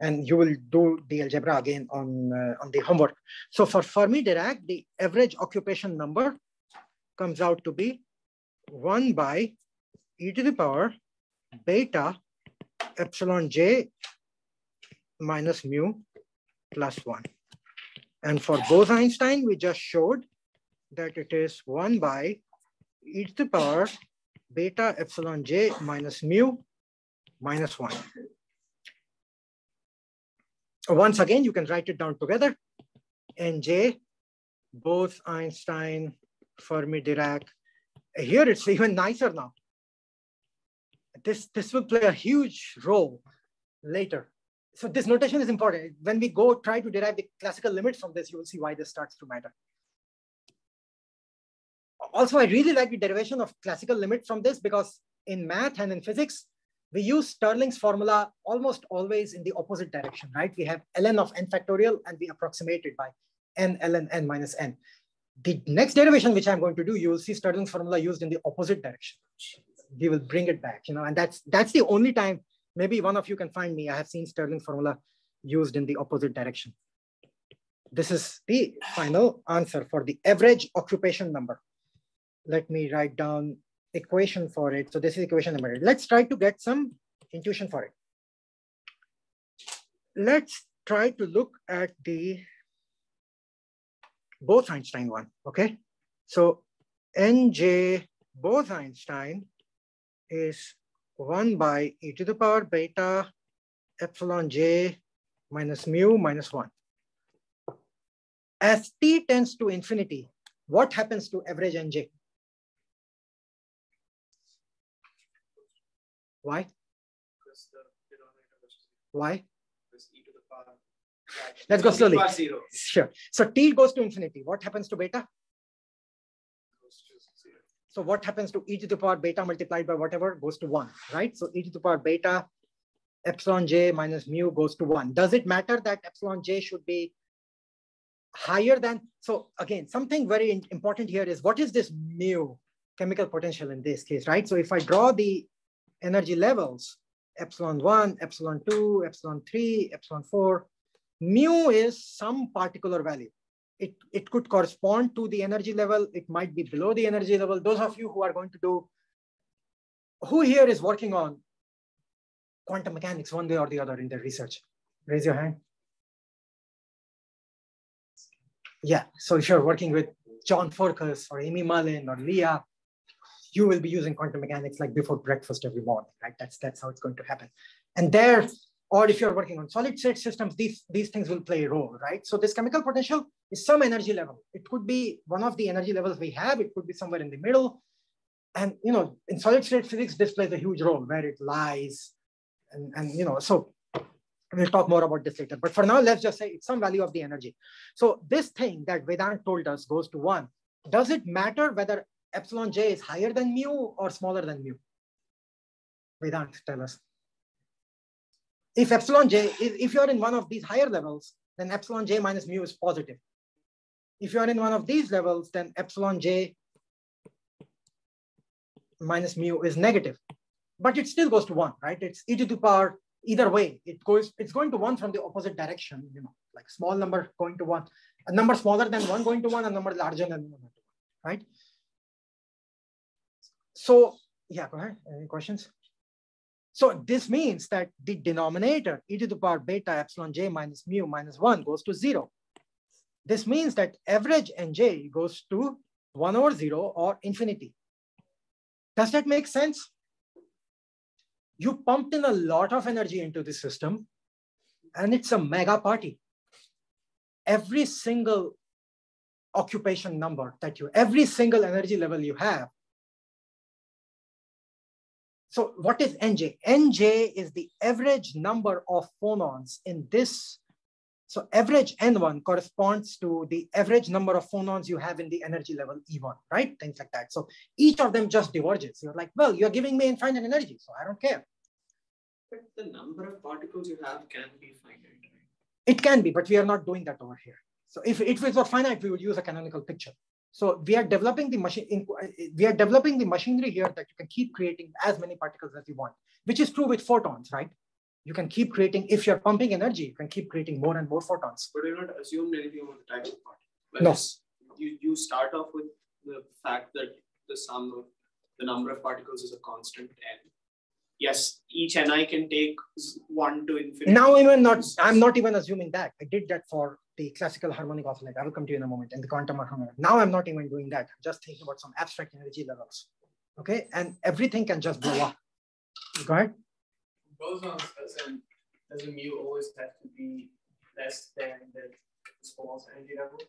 And you will do the algebra again on the homework. So for Fermi-Dirac, the average occupation number comes out to be 1 by e to the power beta epsilon j minus mu plus 1. And for Bose-Einstein, we just showed that it is 1 by e to the power beta epsilon j minus mu minus 1. Once again, you can write it down together. Nj, Bose-Einstein, Fermi-Dirac. Here it's even nicer now. This will play a huge role later. So this notation is important. When we go try to derive the classical limits from this, you will see why this starts to matter. Also, I really like the derivation of classical limits from this because in math and in physics, we use Stirling's formula almost always in the opposite direction, right? We have ln of n factorial and we approximate it by n ln n minus n. The next derivation, which I'm going to do, you will see Stirling's formula used in the opposite direction. We will bring it back, and that's the only time, maybe one of you can find me, I have seen Stirling's formula used in the opposite direction. This is the final answer for the average occupation number. Let me write down equation for it. So this is equation number 8. Let's try to get some intuition for it. Let's try to look at the Bose-Einstein one, okay? So Nj Bose-Einstein is 1 by e to the power beta epsilon j minus mu minus 1. As t tends to infinity, what happens to average Nj? Why? Why? Let's go slowly. Sure. So t goes to infinity. What happens to beta? So what happens to e to the power beta multiplied by whatever goes to 1, right? So e to the power beta epsilon j minus mu goes to 1. Does it matter that epsilon j should be higher than? So again, something very important here is what is this mu chemical potential in this case, right? So if I draw the energy levels, epsilon 1, epsilon 2, epsilon 3, epsilon 4, mu is some particular value. It could correspond to the energy level. It might be below the energy level. Those of you who are going to do, who here is working on quantum mechanics one way or the other in their research? Raise your hand. Yeah, so if you're working with John Forkas or Amy Mullin or Leah, you will be using quantum mechanics like before breakfast every morning, right? That's how it's going to happen. And there, or if you're working on solid state systems, these things will play a role, right? So this chemical potential is some energy level. It could be one of the energy levels we have. It could be somewhere in the middle. And in solid state physics, this plays a huge role where it lies. And so we'll talk more about this later. But for now, let's just say it's some value of the energy. So this thing that Vedant told us goes to 1. Does it matter whether epsilon j is higher than mu or smaller than mu? Vedant, tell us. If epsilon j, if you're in one of these higher levels, then epsilon j minus mu is positive. If you're in one of these levels, then epsilon j minus mu is negative. But it still goes to 1, right? It's e to the power, either way, it's going to 1 from the opposite direction, like small number going to 1, a number smaller than 1 going to 1, a number larger than 1 going to 1, right? So yeah, go ahead, any questions? So this means that the denominator, e to the power beta epsilon j minus mu minus 1 goes to 0. This means that average Nj goes to 1 over 0 or infinity. Does that make sense? You pumped in a lot of energy into the system and it's a mega party. Every single occupation number every single energy level you have So what is Nj? Nj is the average number of phonons in this. So average N1 corresponds to the average number of phonons you have in the energy level E1, right? Things like that. So each of them just diverges. You're like, well, you're giving me infinite energy, so I don't care. But the number of particles you have can be finite, right? It can be, but we are not doing that over here. So if it was finite, we would use a canonical picture. So we are developing the machine. We are developing the machinery here that you can keep creating as many particles as you want, which is true with photons, right? You can keep creating, if you're pumping energy, you can keep creating more and more photons. But you're not assuming anything about the type of particle. No. You start off with the fact that the sum of the number of particles is a constant n. Yes, each ni can take 1 to infinity. Now I'm not even assuming that. I did that for the classical harmonic oscillator. I will come to you in a moment, and the quantum harmonic. Now I'm not even doing that. I'm just thinking about some abstract energy levels. Okay, and everything can just blow up. Go ahead. Bosons doesn't mu always have to be less than the smallest energy level?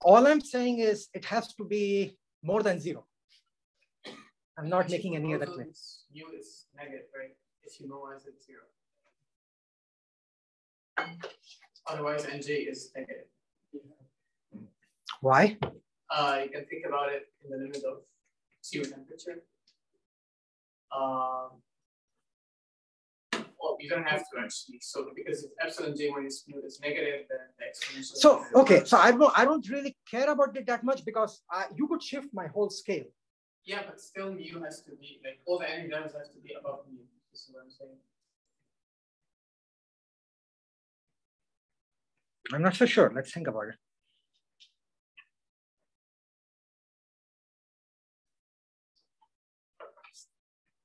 All I'm saying is it has to be more than 0. I'm not making any other claim. Mu is negative, right? If you normalize it 0. Otherwise, Nj is negative. Why? You can think about it in the limit of 0 temperature. Well, you don't have to actually. So because if epsilon j minus mu is negative, then the exponential. So okay, so I don't really care about it that much because you could shift my whole scale. Yeah, but still mu has to be like all the energy levels has to be above mu. This is what I'm saying. I'm not so sure. Let's think about it.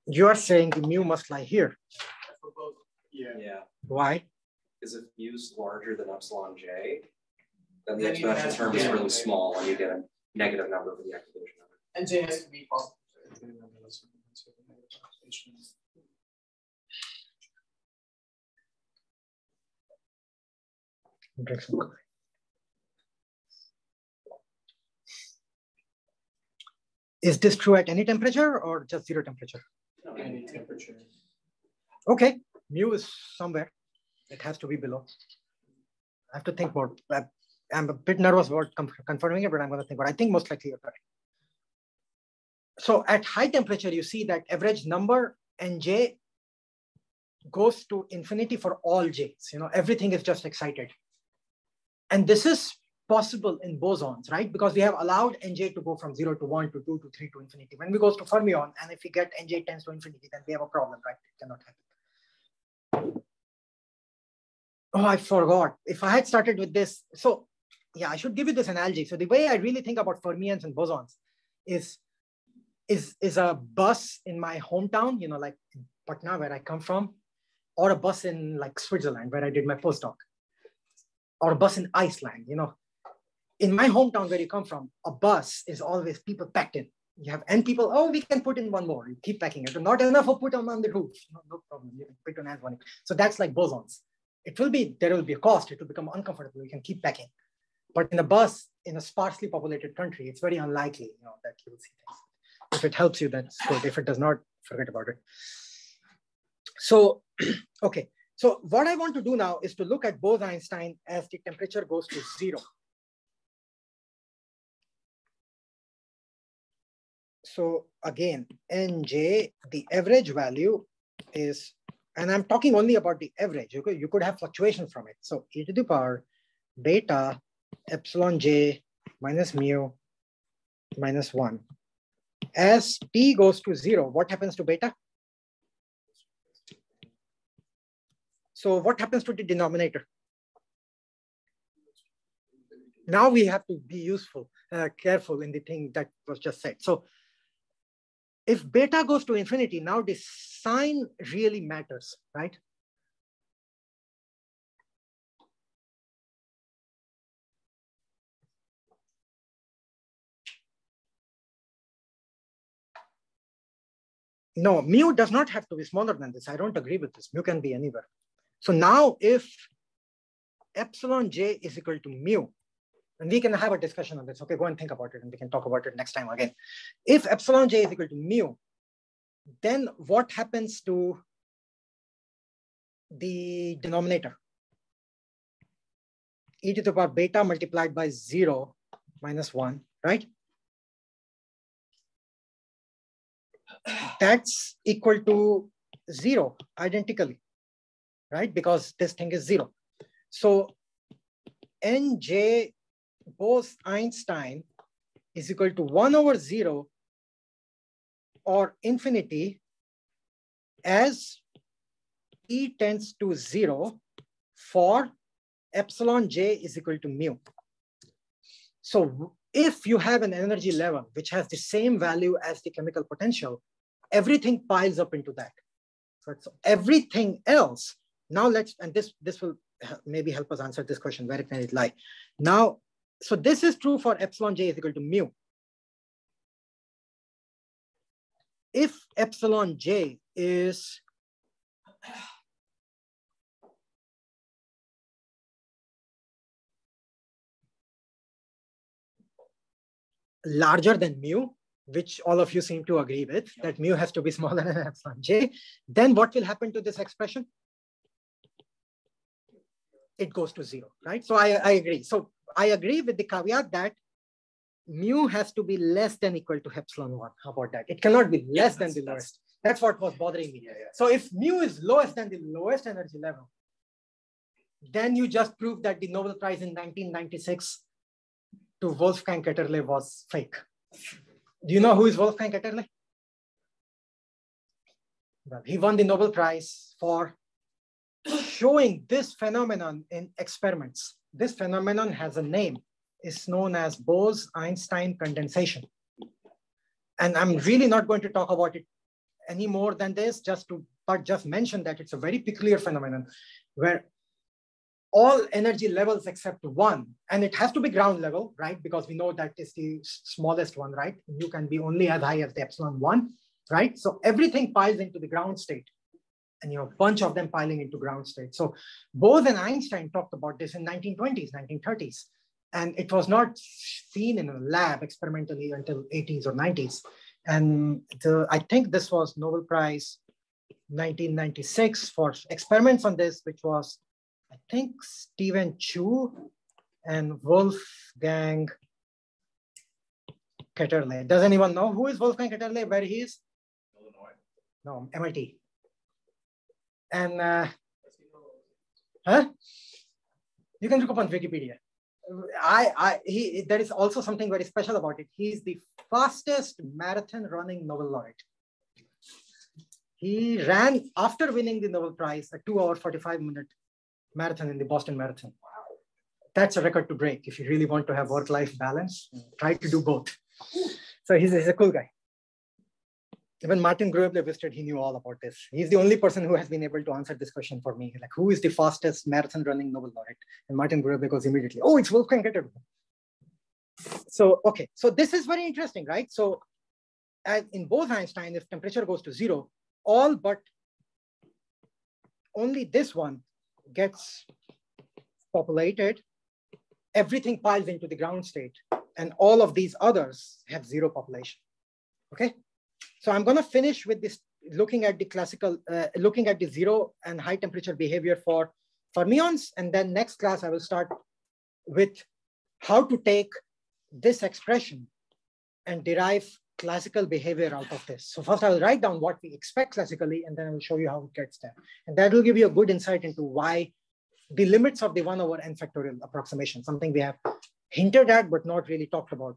You are saying the mu must lie here. For both. Yeah. Why? Because if mu is larger than epsilon j, then the Then you exponential have- term is yeah. really small and you get a negative number for the activation of it. And j has to be positive. Interesting. Is this true at any temperature or just 0 temperature? Any temperature. Okay, mu is somewhere. It has to be below. I have to think more. I'm a bit nervous about confirming it, but I'm going to think. But I think most likely you're correct. So at high temperature, you see that average number Nj goes to infinity for all j's. You know, everything is just excited. And this is possible in bosons, right? Because we have allowed Nj to go from 0 to 1 to 2 to 3 to infinity. When we go to fermion, and if we get Nj tends to infinity, then we have a problem, right? It cannot happen. Oh, I forgot. If I had started with this, so yeah, I should give you this analogy. So the way I really think about fermions and bosons is a bus in my hometown, you know, like in Patna, where I come from, or a bus in like Switzerland, where I did my postdoc, or a bus in Iceland, you know. In my hometown where you come from, a bus is always people packed in. You have N people, oh, we can put in one more. You keep packing it. Not enough for put on the roof. No problem. You can put on as one. So that's like bosons. There will be a cost. It will become uncomfortable. You can keep packing. But in a bus, in a sparsely populated country, it's very unlikely, you know, that you will see things. If it helps you, that's good. If it does not, forget about it. So, okay. So what I want to do now is to look at Bose-Einstein as the temperature goes to 0. So again, Nj, the average value is, and I'm talking only about the average. You could have fluctuations from it. So e to the power beta epsilon j minus mu minus 1. As t goes to 0, what happens to beta? So what happens to the denominator? Now we have to be careful in the thing that was just said. So if beta goes to infinity, now the sign really matters, right? No, mu does not have to be smaller than this. I don't agree with this. Mu can be anywhere. So now if epsilon j is equal to mu, And we can have a discussion on this. Okay, go and think about it and we can talk about it next time again. If epsilon j is equal to mu, then what happens to the denominator? E to the power beta multiplied by 0 minus 1, right? That's equal to 0 identically, right? Because this thing is 0. So Nj Bose-Einstein is equal to 1 over 0 or infinity as E tends to 0 for epsilon j is equal to mu. So if you have an energy level which has the same value as the chemical potential, everything piles up into that. So everything else, now let's, and this will maybe help us answer this question, where can it lie? Now, so this is true for epsilon j is equal to mu. If epsilon j is larger than mu, which all of you seem to agree with, that mu has to be smaller than epsilon j, then what will happen to this expression? It goes to 0, right? So I agree. So I agree with the caveat that mu has to be less than equal to epsilon 1. How about that? It cannot be less than the lowest. That's what was bothering me. So if mu is lowest than the lowest energy level, then you just prove that the Nobel Prize in 1996 to Wolfgang Ketterle was fake. Do you know who is Wolfgang Ketterle? Well, he won the Nobel Prize for showing this phenomenon in experiments. This phenomenon has a name. It's known as Bose-Einstein condensation. And I'm really not going to talk about it any more than this, but just mention that it's a very peculiar phenomenon where all energy levels except one, and it has to be ground level, right? Because we know that is the smallest one, right? You can be only as high as the epsilon 1, right? So everything piles into the ground state, and you know, a bunch of them piling into ground state. So Bose and Einstein talked about this in 1920s, 1930s, and it was not seen in a lab experimentally until 80s or 90s. And I think this was Nobel Prize 1996 for experiments on this, which was, I think, Stephen Chu and Wolfgang Ketterle. Does anyone know who is Wolfgang Ketterle, where he is? Illinois. No, MIT. And huh? You can look up on Wikipedia. There is also something very special about it. He's the fastest marathon running Nobel laureate. He ran, after winning the Nobel Prize, a 2 hour 45-minute marathon in the Boston Marathon. Wow. That's a record to break. If you really want to have work-life balance, try to do both. So he's a cool guy. Even Martin Grueble visited, he knew all about this. He's the only person who has been able to answer this question for me. Like, who is the fastest marathon running Nobel laureate? And Martin Grueble goes immediately, oh, it's Wolfgang Ketterle. So, okay, so this is very interesting, right? So as in Bose-Einstein, if temperature goes to 0, all but only this one gets populated, everything piles into the ground state, and all of these others have 0 population, okay? So I'm gonna finish with this, looking at the classical, looking at the 0 and high temperature behavior for fermions, and then next class I will start with how to take this expression and derive classical behavior out of this. So first I will write down what we expect classically, and then I will show you how it gets there. And that will give you a good insight into why the limits of the 1 over n factorial approximation, something we have hinted at, but not really talked about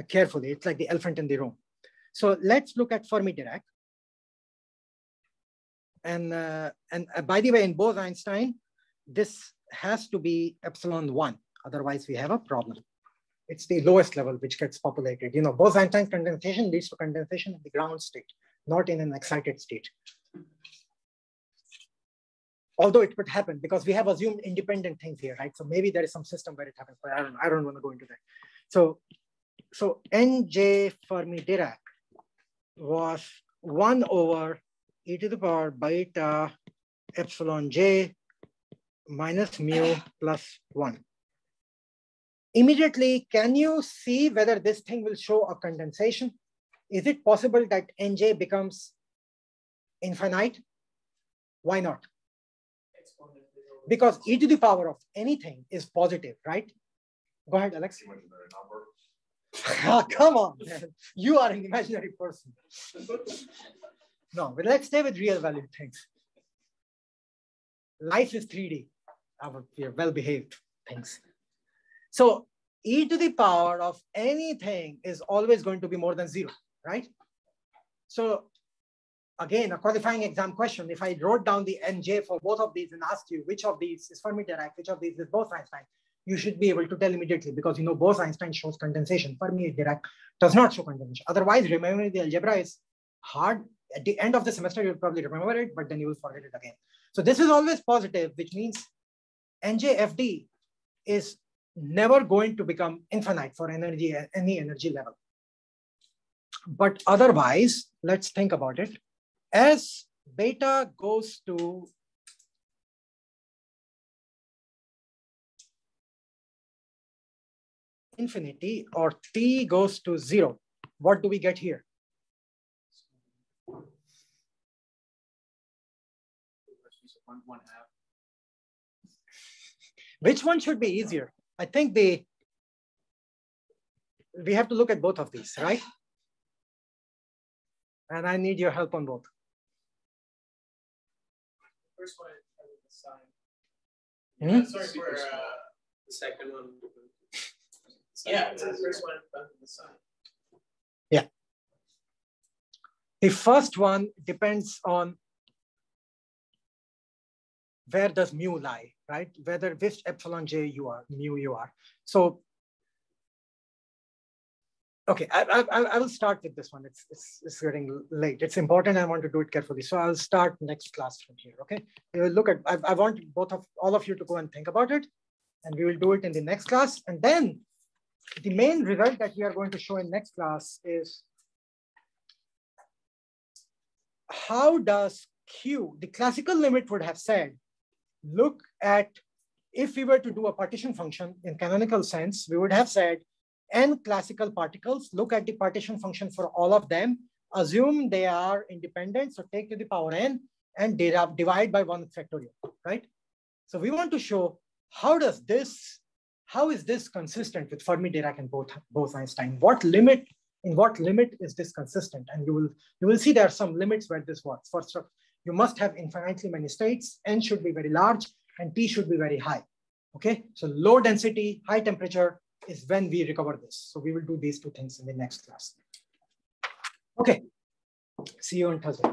carefully. It's like the elephant in the room. So let's look at Fermi-Dirac. And by the way, in Bose-Einstein, this has to be epsilon 1. Otherwise, we have a problem. It's the lowest level which gets populated. You know, Bose-Einstein condensation leads to condensation in the ground state, not in an excited state. Although it could happen because we have assumed independent things here, right? So maybe there is some system where it happens, but I don't want to go into that. So Nj Fermi-Dirac was 1 over e to the power beta epsilon j minus mu plus 1. immediately, can you see whether this thing will show a condensation? Is it possible that Nj becomes infinite? Why not? Because e to the power of anything is positive, right? Go ahead, Alex. Come on, man. You are an imaginary person. No, but let's stay with real valued things. Life is 3D. We are well-behaved things. So e to the power of anything is always going to be more than 0, right? So again, a qualifying exam question, if I wrote down the Nj for both of these and asked you which of these is Fermi-Dirac, which of these is Bose-Einstein, you should be able to tell immediately because you know Bose-Einstein shows condensation. Fermi-Dirac does not show condensation. Otherwise, remembering the algebra is hard. At the end of the semester, you'll probably remember it, but then you will forget it again. So this is always positive, which means NJFD is never going to become infinite for energy, any energy level. But otherwise, let's think about it. As beta goes to infinity or t goes to 0, what do we get here? Which one should be easier? I think we have to look at both of these, right? And I need your help on both. First one is the sign. Sorry for the second one. Yeah, it's the first one from the sign. Yeah. The first one depends on where does mu lie, right? Whether which epsilon j you are, mu you are. So, okay, I will start with this one. It's getting late. It's important. I want to do it carefully. So I'll start next class from here. Okay, we will look at. I want all of you to go and think about it, and we will do it in the next class. And then the main result that we are going to show in next class is how does Q, the classical limit would have said, look at, if we were to do a partition function in canonical sense, we would have said n classical particles, look at the partition function for all of them, assume they are independent, so take to the power n and divide by 1 factorial, right? So we want to show how is this consistent with Fermi-Dirac and Bose-Einstein? In what limit is this consistent? And you will see there are some limits where this works. First, you must have infinitely many states, n should be very large, and t should be very high. Okay, so low density, high temperature is when we recover this. So we will do these two things in the next class. Okay, see you on Thursday.